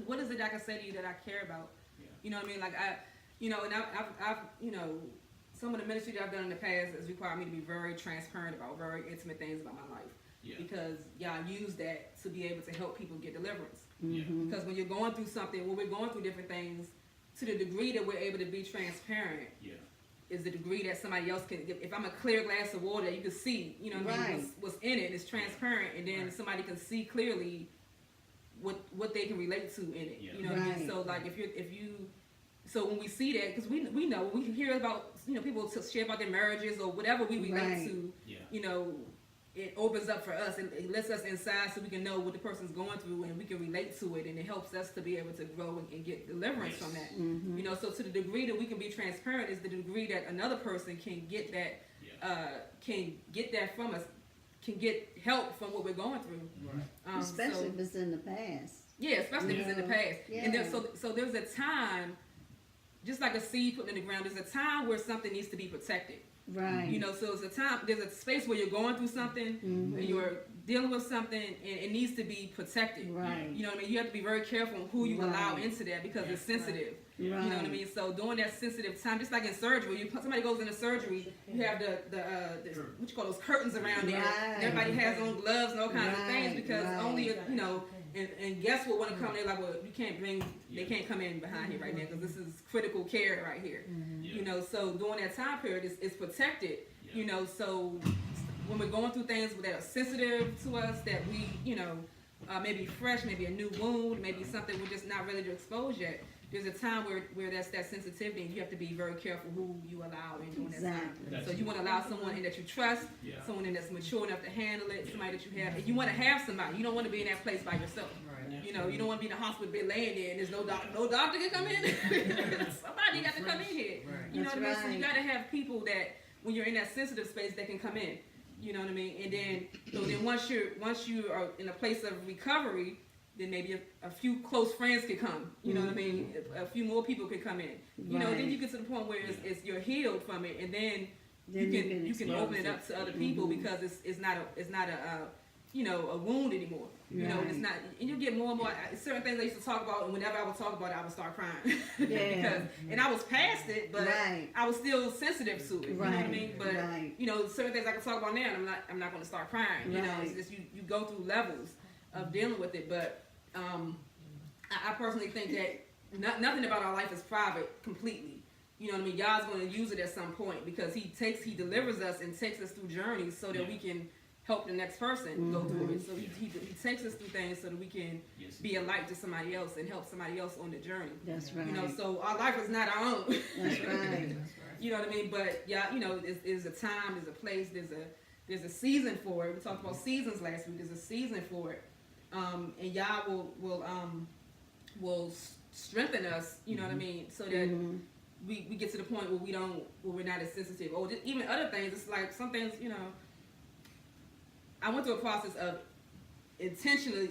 What is it I can say to you that I care about? Yeah. You know what I mean? Like I've you know, some of the ministry that I've done in the past has required me to be very transparent about very intimate things about my life. Yeah. Because y'all use that to be able to help people get deliverance. Yeah. Because when you're going through something, when we're going through different things, to the degree that we're able to be transparent, Yeah. is the degree that somebody else can. If I'm a clear glass of water, you can see, you know what I mean, what's in it. It's transparent, and then somebody can see clearly what they can relate to in it. Yeah. You know what I mean? So like if you, so when we see that, because we know when we hear about, you know, people to share about their marriages or whatever we relate to, Yeah. you know, it opens up for us and it lets us inside so we can know what the person's going through and we can relate to it, and it helps us to be able to grow and get deliverance from that. You know, so to the degree that we can be transparent is the degree that another person can get that, can get that from us, can get help from what we're going through. Right. Especially so- if it's in the past. yeah, especially if it's in the past. Yeah. And so there's a time, just like a seed put in the ground, there's a time where something needs to be protected. Right. You know, so there's a space where you're going through something, and you're dealing with something, and it needs to be protected. Right. You know what I mean? You have to be very careful on who you allow into that because it's sensitive. Right. You know what I mean? So during that sensitive time, just like in surgery, somebody goes into surgery, you have the what you call those curtains around there. Right. And everybody has on gloves and all kinds of things Right, because right. only you know. And guess what? When it come, they're like, well, you can't bring. They can't come in behind here right now because this is critical care right here. Yeah. You know, so during that time period, it's protected. Yeah. You know, so when we're going through things that are sensitive to us, that we, you know, maybe fresh, maybe a new wound, maybe something we're just not ready to expose yet, there's a time where that's that sensitivity, and you have to be very careful who you allow in during that time. Exactly. So you want to allow someone in that you trust, Yeah. someone in that's mature enough to handle it, somebody that you have, and you want to have somebody. You don't want to be in that place by yourself. Right. You know, you don't want to be in the hospital bed laying there and there's no doctor can come in. Somebody got to come in here. Right. You know That's what I mean? So you right. got to have people that when you're in that sensitive space that can come in. You know what I mean? And then, so then once you are in a place of recovery, then maybe a few close friends can come. You know what I mean? A few more people can come in. You know, then you get to the point where it's you're healed from it, and then you can open it up to other people because it's not a you know, a wound anymore. You know, it's not, and you get more and more, certain things I used to talk about, and whenever I would talk about it, I would start crying. Because, and I was past it, but I was still sensitive to it. You know what I mean? But, you know, certain things I can talk about now, and I'm not going to start crying. You know, it's just, you go through levels of dealing with it. But, I personally think that nothing about our life is private completely. You know what I mean? God's going to use it at some point because he delivers us and takes us through journeys so that we can help the next person go through it. So he takes us through things so that we can be a light to somebody else and help somebody else on the journey. That's right. You know, so our life is not our own. That's right. You know what I mean? But yeah, you know, there's a time, there's a place, there's a season for it. We talked about seasons last week. There's a season for it, and Yah will strengthen us. You know what I mean? So that we get to the point where we're not as sensitive. Or just, even other things. It's like some things, you know. I went through a process of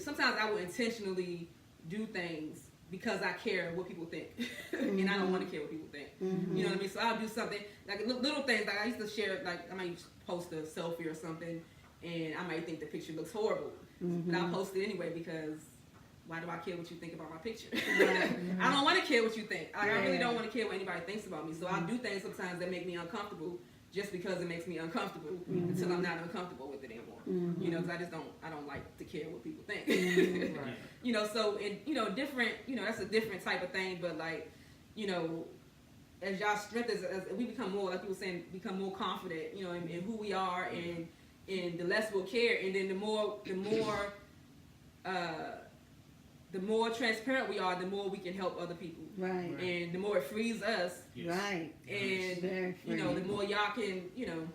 sometimes I will intentionally do things because I care what people think. And I don't want to care what people think. You know what I mean? So I'll do something, like little things, like I used to share, like I might post a selfie or something, and I might think the picture looks horrible. But I'll post it anyway because why do I care what you think about my picture? I don't want to care what you think. Like, I really don't want to care what anybody thinks about me. So I'll do things sometimes that make me uncomfortable just because it makes me uncomfortable until I'm not uncomfortable with it anymore. You know, because I don't like to care what people think. You know, so, and, you know, different, you know, that's a different type of thing, but like, you know, as y'all strengthens, as we become more, like you were saying, become more confident, you know, in who we are, and the less we'll care, and then the more transparent we are, the more we can help other people. Right. And the more it frees us. Right. And, Very you know, the free. more y'all can, you know,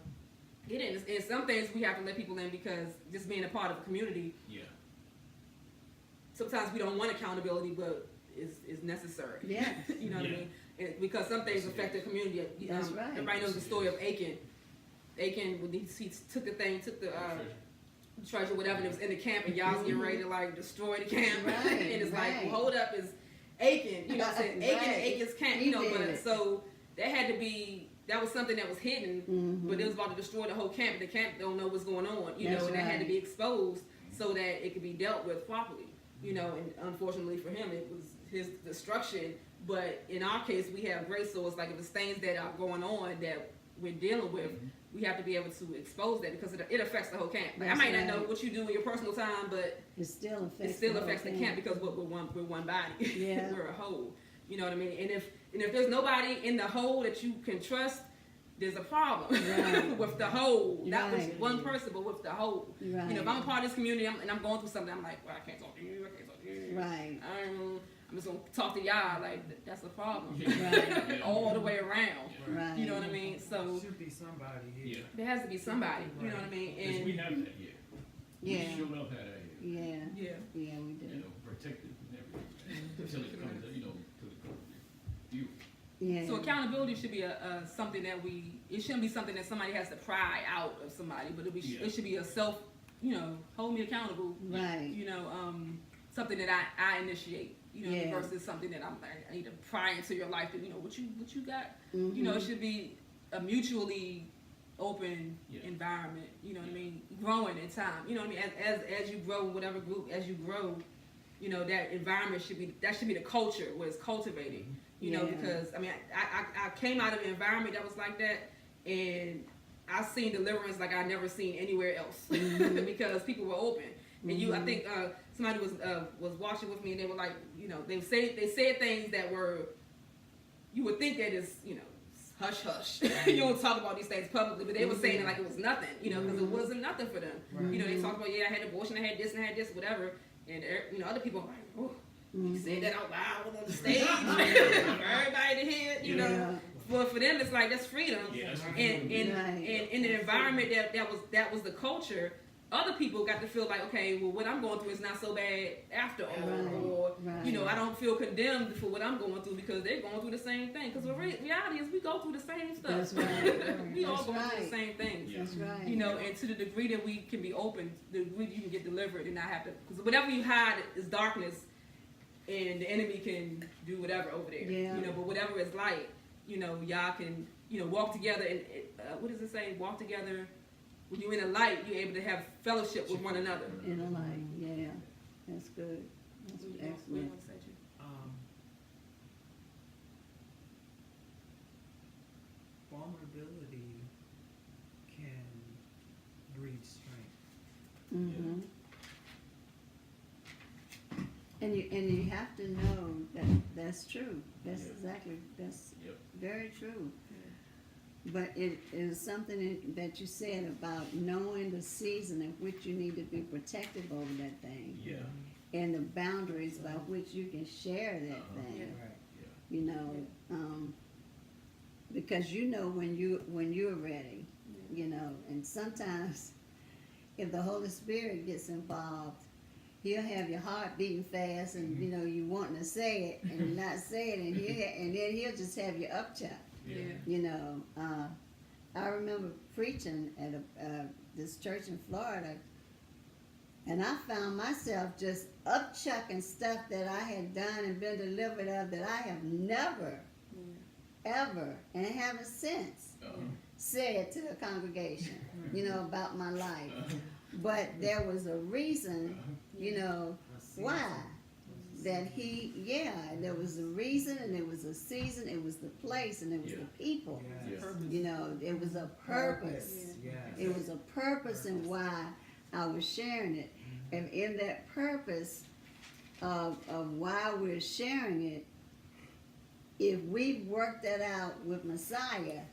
get in. And some things we have to let people in because just being a part of a community, sometimes we don't want accountability, but is necessary. Yeah. You know what I mean? Because some things affect the community. That's right. Everybody knows the story of Achan. Achan, when he took the treasure, whatever, and it was in the camp, and y'all's getting ready to like destroy the camp. Right, And it's like, right. well, hold up, is Achan, you know what I'm saying? Achan and Right. Achan's camp, He you know, did but it. so that was something that was hidden, but it was about to destroy the whole camp. The camp don't know what's going on, you That's know, and that had to right. be exposed so that it could be dealt with properly, you know, and unfortunately for him, it was his destruction. But in our case, we have grace, so it's like if there's things that are going on that we're dealing with, we have to be able to expose that because it affects the whole camp. Like, I That's might not right. know what you do in your personal time, but It still affects. it still the whole affects the thing. camp because we're one body. Yeah. We're a whole. You know what I mean? And if there's nobody in the whole that you can trust, there's a problem Right. with the whole. Not with Right. one person, but with the whole. Right. You know, if I'm a part of this community and I'm going through something, I'm like, well, I can't talk to you. I can't talk to you. Right. I'm just gonna talk to y'all. Like that's a problem. Right. All the way around. Right. You know what I mean? So Should be somebody here. there has to be somebody. You know what I mean? Because we And have that here. Yeah. We sure enough had that here. Yeah. yeah. We do. You know, protected and everything. Until it comes, you know, to the view. Yeah. So accountability should be a something that it shouldn't be something that somebody has to pry out of somebody, but it should be a self, you know, hold me accountable. Right. You know, something that I initiate. You know, Yeah. versus something that I need to pry into your life. That you know what you got. Mhm. You know, it should be a mutually open Yeah. environment. You know what I mean? Growing in time. You know what I mean? As you grow, whatever group, as you grow, you know that environment should be the culture where it's cultivated. You know, Yeah. because I mean, I came out of an environment that was like that, and I've seen deliverance like I've never seen anywhere else because people were open. And I think somebody was watching with me, and they were like, you know, they said things that were, you would think that is, you know, hush hush. You don't talk about these things publicly, but they were saying it like it was nothing, you know, because it wasn't nothing for them. Right. You know, they talked about, yeah, I had abortion, I had this, whatever, and you know, other people were like, oh, You said that out loud on the stage for everybody to hear, you know. But for them, it's like that's freedom. Yeah, that's And in the environment that was the culture, other people got to feel like, okay, well, what I'm going through is not so bad after all, or you know, I don't feel condemned for what I'm going through because they're going through the same thing. Because the reality is, we go through the same stuff. That's right. We all That's go right. through the same things. Yeah. That's right. You know, and to the degree that we can be open, the degree you can get delivered and not have to, because whatever you hide is darkness, and the enemy can do whatever over there. Yeah. You know, but whatever is light, you know, y'all can, you know, walk together and what does it say? Walk together. When you're in the light, you're able to have fellowship with one another. In a light, yeah. That's good. That's excellent. Vulnerability can breed strength. Mm-hmm. And you have to know that that's true. That's exactly, that's very true. But it is something that you said about knowing the season in which you need to be protective over that thing. Yeah. And the boundaries by which you can share that thing. Right. You know, because you know when you're ready, you know, and sometimes if the Holy Spirit gets involved, he'll have your heart beating fast, and you know you wanting to say it and you're not saying it, and then he'll just have you upchuck. Yeah. You know, I remember preaching at this church in Florida, and I found myself just upchucking stuff that I had done and been delivered of that I have never, ever, and haven't since said to the congregation, you know, about my life. But there was a reason, you know, why. That there was a reason, and there was a season, it was the place, and it was the people. Yes. You know, it was a purpose. Yes. It was a purpose in why I was sharing it. And in that purpose of why we're sharing it, if we work that out with Messiah,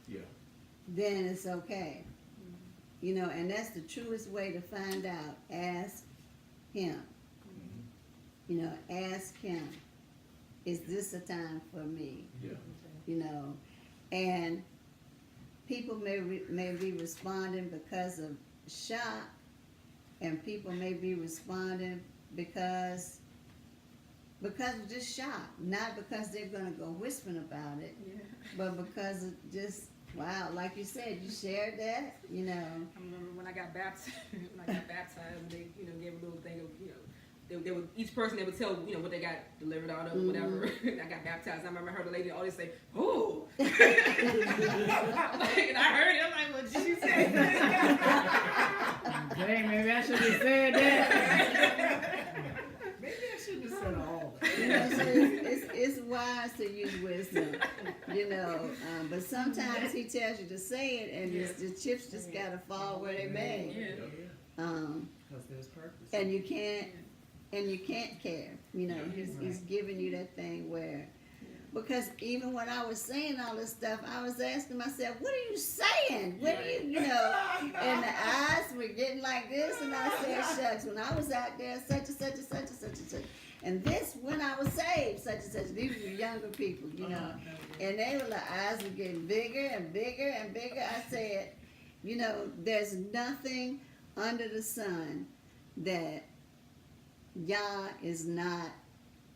then it's okay. You know, and that's the truest way to find out. Ask him. You know, ask him, is this a time for me? Yeah. You know, and people may be responding because of shock, and people may be responding because of just shock, not because they're gonna go whispering about it, but because of just, wow, like you said, you shared that, you know. I remember when I got baptized, they, you know, gave a little thing of, you know, they would, each person, they would tell, you know, what they got delivered out of, whatever. I got baptized. I remember I heard a lady always say, "Oh," and I heard it. I'm like, "What did she say?" Dang, maybe I should have said that. Maybe I shouldn't have said all. You know, so it's wise to use wisdom, you know. But sometimes he tells you to say it, and the chips just gotta fall where they may. Because there's purpose. And you can't care, you know. He's giving you that thing where, because even when I was saying all this stuff, I was asking myself, what are you saying? What are you know? And the eyes were getting like this, and I said, shucks, when I was out there, such and such and such and such and such. And this, when I was saved, such and such. These were younger people, you know. And they were, the eyes were getting bigger and bigger and bigger. I said, you know, there's nothing under the sun that Yah is not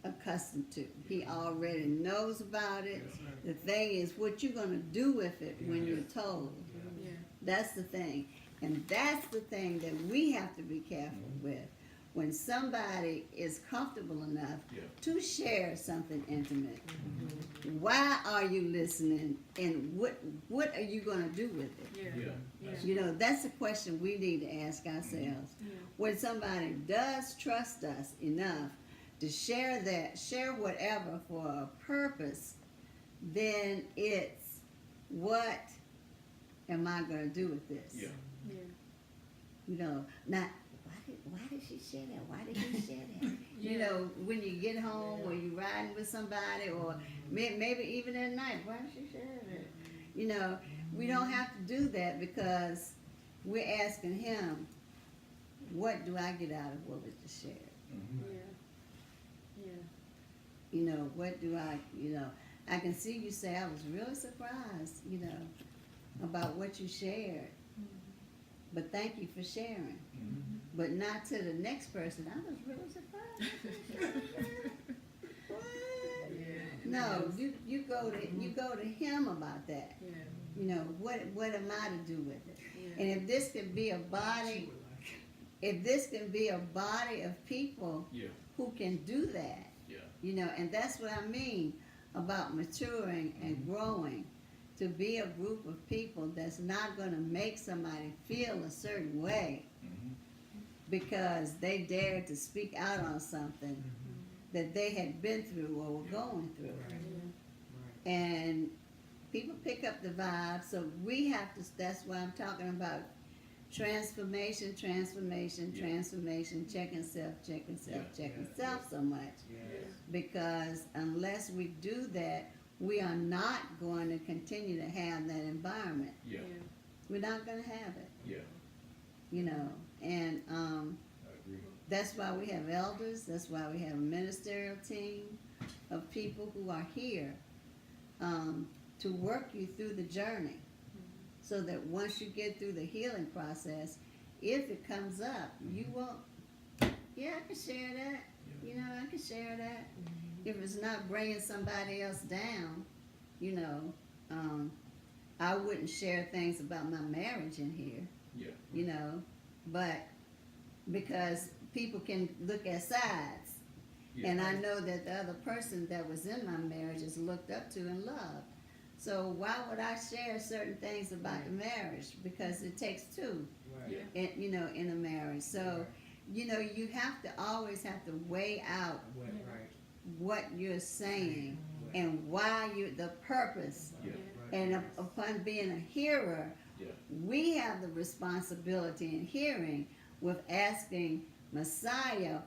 accustomed to. He already knows about it. The thing is what you're going to do with it when you're told. That's the thing. And that's the thing that we have to be careful with. When somebody is comfortable enough to share something intimate, why are you listening, and what are you going to do with it? You know, that's a question we need to ask ourselves. When somebody does trust us enough to share whatever for a purpose, then it's, what am I going to do with this? You know, not, why did she share that? Why did he share that? You know, when you get home or you riding with somebody, or maybe even at night, why did she share that? You know, we don't have to do that, because we're asking him, what do I get out of what was just shared? You know, what do I, you know, I can see you say, I was really surprised, you know, about what you shared. But thank you for sharing. Mhm. But not to the next person. I was really surprised. What? No, you go to him about that. Yeah. You know, what am I to do with it? Yeah. And if this can be a body, if this can be a body of people Yeah. who can do that, Yeah. you know, and that's what I mean about maturing and growing. To be a group of people that's not going to make somebody feel a certain way Mhm. because they dared to speak out on something that they had been through or were going through. And people pick up the vibe, so we have to, that's why I'm talking about transformation, Yeah. checking self, checking Yeah. self so much. Yes. Because unless we do that, we are not going to continue to have that environment. Yeah. We're not going to have it, Yeah. you know. And I agree. that's why we have elders. That's why we have a ministerial team of people who are here to work you through the journey. So that once you get through the healing process, if it comes up, you won't, yeah, I can share that. Yeah. You know, I can share that. If it's not bringing somebody else down, you know, I wouldn't share things about my marriage in here, Yeah. you know, but because people can look at sides. Yeah. And I know that the other person that was in my marriage is looked up to and loved. So why would I share certain things about the marriage? Because it takes two, Yeah. you know, in a marriage. So, you know, you have to always have to weigh out what you're saying and why the purpose. Yeah. And upon being a hearer, Yeah. we have the responsibility in hearing with asking Messiah,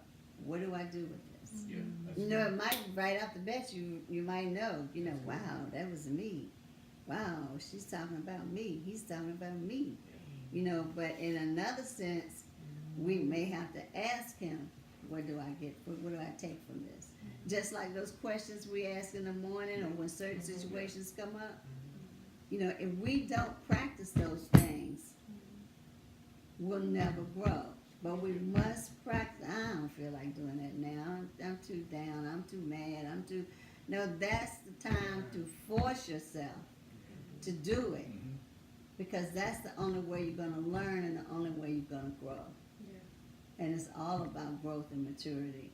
what do I do with this? Yeah. That's You know, right. it might, right off the bat, you might know, you know, wow, that was me. Wow, she's talking about me. He's talking about me. You know, but in another sense, we may have to ask him, what do I get, what do I take from this? Just like those questions we ask in the morning or when certain situations come up. You know, if we don't practice those things, we'll never grow. But we must practice. I don't feel like doing that now. I'm too down. I'm too mad. No, that's the time to force yourself to do it. Mhm. Because that's the only way you're going to learn and the only way you're going to grow. And it's all about growth and maturity.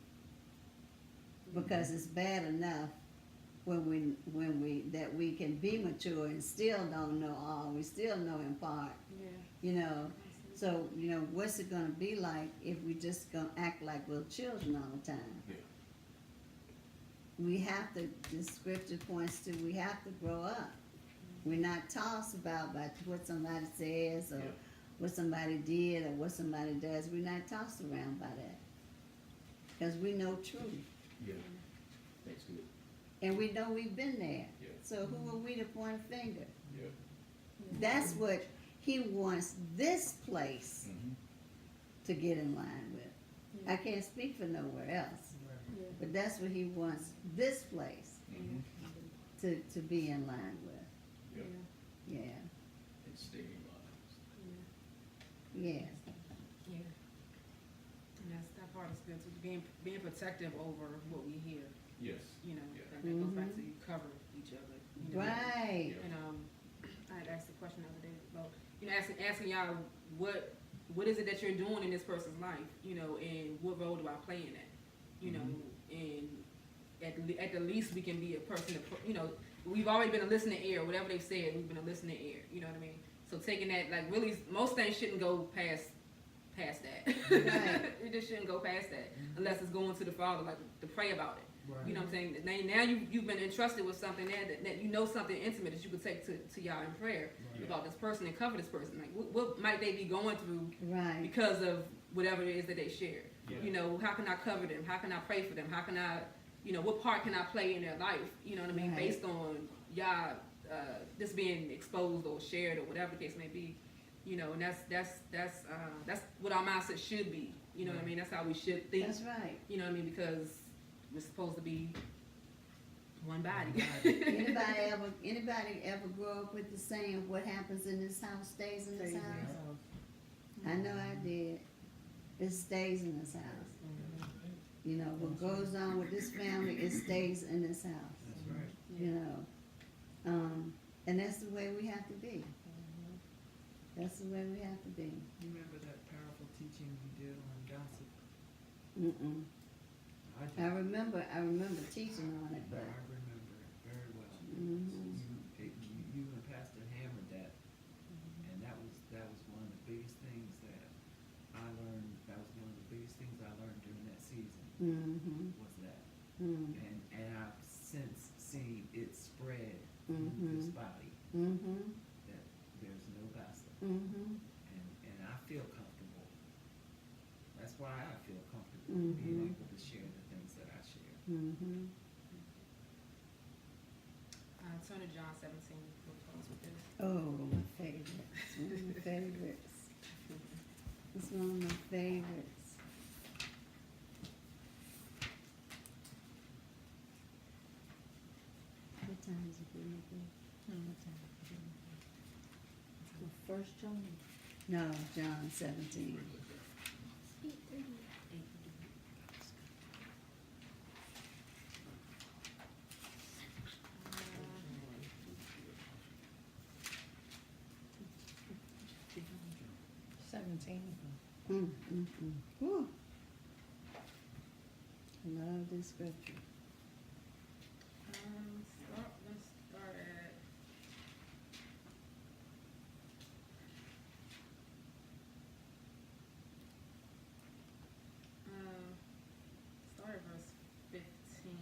Because it's bad enough when we can be mature and still don't know all. We still know in part. You know. So, you know, what's it going to be like if we just going to act like little children all the time? Yeah. We have to, the scripture points to, we have to grow up. We're not tossed about by what somebody says or Yeah. what somebody did or what somebody does. We're not tossed around by that. Because we know truth. Yeah. That's good. And we know we've been there. Yeah. So who are we to point a finger? Yeah. That's what he wants this place Mhm. to get in line with. I can't speak for nowhere else. But that's what he wants this place Mhm. to be in line with. Yeah. And staying lives. Yes. Yeah. And that part is good. So being protective over what we hear. Yes. You know, Yeah. that goes back to you cover each other. You know? Right. Yeah. And I had asked a question the other day about, you know, asking y'all what is it that you're doing in this person's life, you know, and what role do I play in that, you know, and at the least we can be a person, you know, we've always been a listening ear, whatever they've said, we've been a listening ear, you know what I mean? So taking that, like really, most things shouldn't go past that. Right. It just shouldn't go past that unless it's going to the Father, like to pray about it. Right. You know what I'm saying? Now you've been entrusted with something that you know something intimate that you could take to y'all in prayer Right. about this person and cover this person. Like what might they be going through Right. because of whatever it is that they share? Yeah. You know, how can I cover them? How can I pray for them? How can I, you know, what part can I play in their life? You know what I mean? Right. Based on y'all this being exposed or shared or whatever the case may be. You know, and that's what our mindset should be. You know what I mean? That's how we should think. That's right. You know what I mean? Because we're supposed to be One body. Anybody ever grow up with the saying, what happens in this house stays in this house? I know I did. It stays in this house. You know, what goes on with this family, it stays in this house. That's right. You know, and that's the way we have to be. That's the way we have to be. You remember that powerful teaching you did on gossip? Mm-mm. I I did. remember teaching on it, but. I remember it very well. Mhm. You and Pastor hammered that, and that was one of the biggest things that I learned. That was one of the biggest things I learned during that season. Mm-hmm. Was that, Mm-hmm. and I've since seen it spread Mhm. through this body Mm-hmm. that there's no gossip, Mm-hmm. and I feel comfortable. That's why I feel comfortable being able to share the things that I share. Mm-hmm. Turn to John 17. We'll close with this. Oh, my favorite. It's one of my favorites. It's one of my favorites. What time is it going to be? What time is it going to be? First John. No, John 17. Whew. Love this scripture. Let's start at start at verse 15.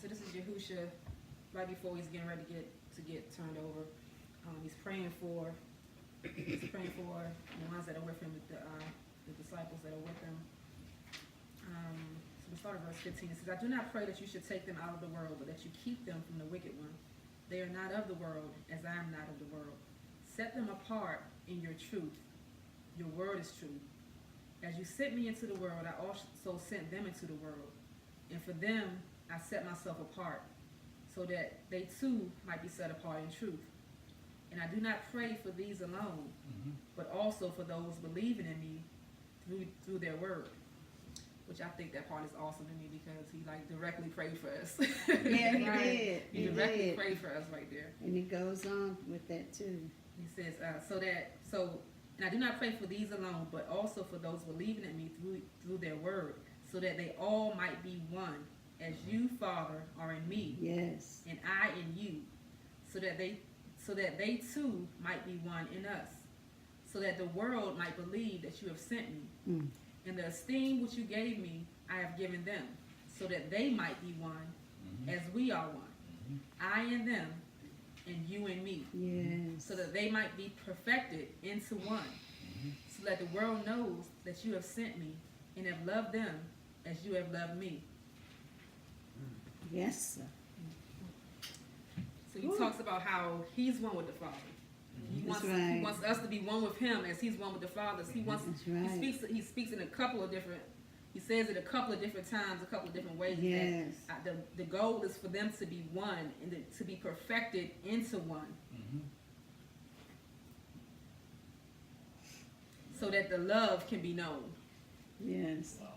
So this is Yahusha right before he's getting ready to get turned over. He's praying for the ones that are with him, the disciples that are with him. So we start at verse 15. It says, I do not pray that you should take them out of the world, but that you keep them from the wicked one. They are not of the world, as I am not of the world. Set them apart in your truth. Your word is true. As you sent me into the world, I also sent them into the world. And for them, I set myself apart, so that they too might be set apart in truth. And I do not pray for these alone, but also for those believing in me through their word. Which I think that part is awesome to me, because he like directly prayed for us. Yeah, he did. He directly prayed for us right there. And he goes on with that too. He says, and I do not pray for these alone, but also for those believing in me through their word, so that they all might be one, as you, Father, are in me, Yes. and I in you, so that they too might be one in us, so that the world might believe that you have sent me. Mm. And the esteem which you gave me, I have given them, so that they might be one, as we are one. I in them, and you in me, Yes. so that they might be perfected into one, so that the world knows that you have sent me, and have loved them as you have loved me. Yes, sir. So he Woo. talks about how he's one with the Father. He That's wants, right. he wants us to be one with him as he's one with the Father. He wants. That's right. He speaks in a couple of different. He says it a couple of different times, a couple of different ways. Yes. That, the goal is for them to be one and to be perfected into one, so that the love can be known. Yes. Wow.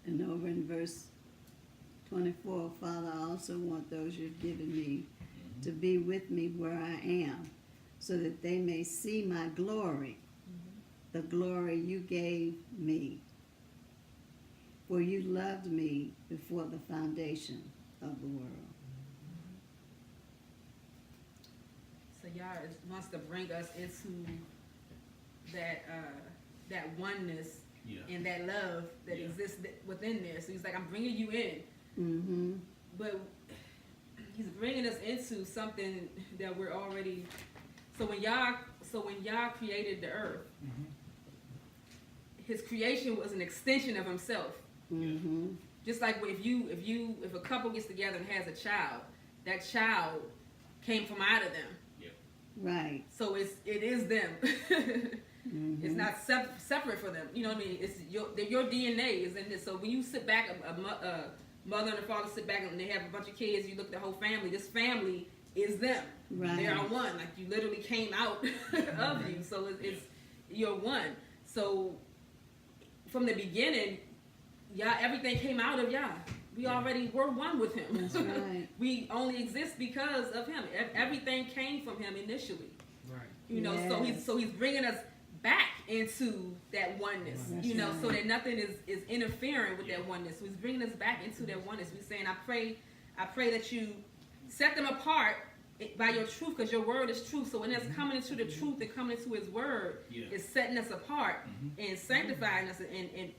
And over in verse 24, Father, I also want those you've given me to be with me where I am, so that they may see my glory, the glory you gave me. For you loved me before the foundation of the world. So Yah wants to bring us into that oneness Yeah. and that love that Yeah. exists within there. So he's like, I'm bringing you in, Mm-hmm. but he's bringing us into something that we're already. So when Yah created the earth, his creation was an extension of himself. Mm-hmm. Just like if a couple gets together and has a child, that child came from out of them. Right. So it is them. It's not separate for them. You know what I mean? It's your DNA is in this. So when you sit back, a mother and a father sit back and they have a bunch of kids, you look at the whole family. This family is them. Right. They are one. Like you literally came out of you. So it's you're one. So from the beginning, everything came out of Yah. We already were one with him. That's right. We only exist because of him. Everything came from him initially. Right. You know, so he's bringing us back into that oneness. That's you know, right. so that nothing is interfering with that oneness. So he's bringing us back into that oneness. We're saying, I pray that you set them apart by your truth, because your word is truth. So when it's coming into the truth and coming into his word, it's setting us apart and sanctifying us and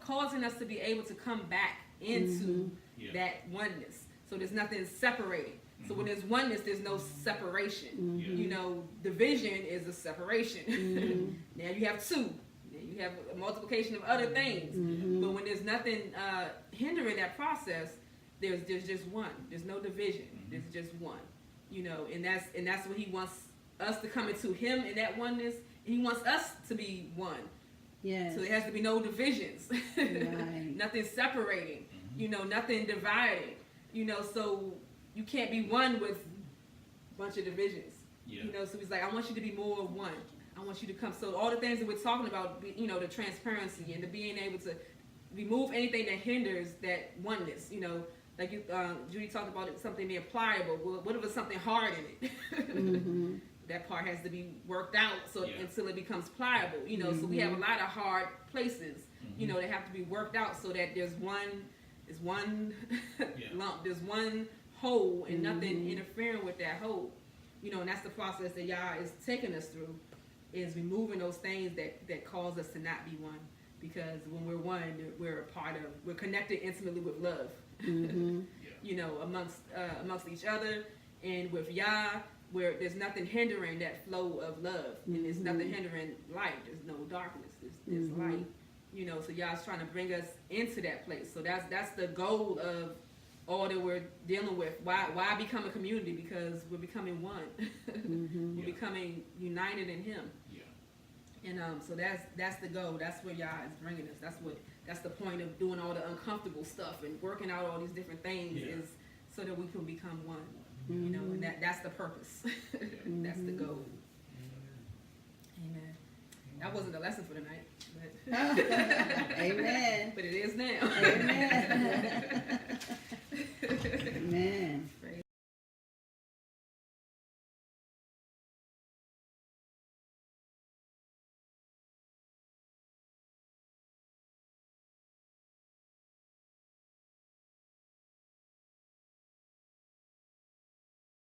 causing us to be able to come back into that oneness. So there's nothing separating. So when there's oneness, there's no separation. You know, division is a separation. Now you have two. Now you have a multiplication of other things. But when there's nothing hindering that process, there's just one. There's no division. There's just one. You know, and that's what he wants us to come into him in that oneness. He wants us to be one. Yes. So there has to be no divisions. Right. Nothing separating. You know, nothing dividing. You know, so you can't be one with a bunch of divisions. You know, so he's like, I want you to be more one. I want you to come. So all the things that we're talking about, you know, the transparency and the being able to remove anything that hinders that oneness. You know, like you, Judy talked about it, something being pliable. Well, what if it's something hard in it? That part has to be worked out until it becomes pliable. You know, so we have a lot of hard places. You know, that have to be worked out so that there's one lump, there's one whole, and nothing interfering with that whole. You know, and that's the process that Yah is taking us through, is removing those things that cause us to not be one. Because when we're one, we're connected intimately with love. You know, amongst each other, and with Yah, where there's nothing hindering that flow of love, and there's nothing hindering light. There's no darkness. There's light. You know, so Yah's trying to bring us into that place. So that's the goal of all that we're dealing with. Why become a community? Because we're becoming one. We're becoming united in Him. And so that's the goal. That's where Yah is bringing us. That's the point of doing all the uncomfortable stuff and working out all these different things is so that we can become one. You know, and that's the purpose. That's the goal. Amen. That wasn't a lesson for tonight, but Amen. but it is now.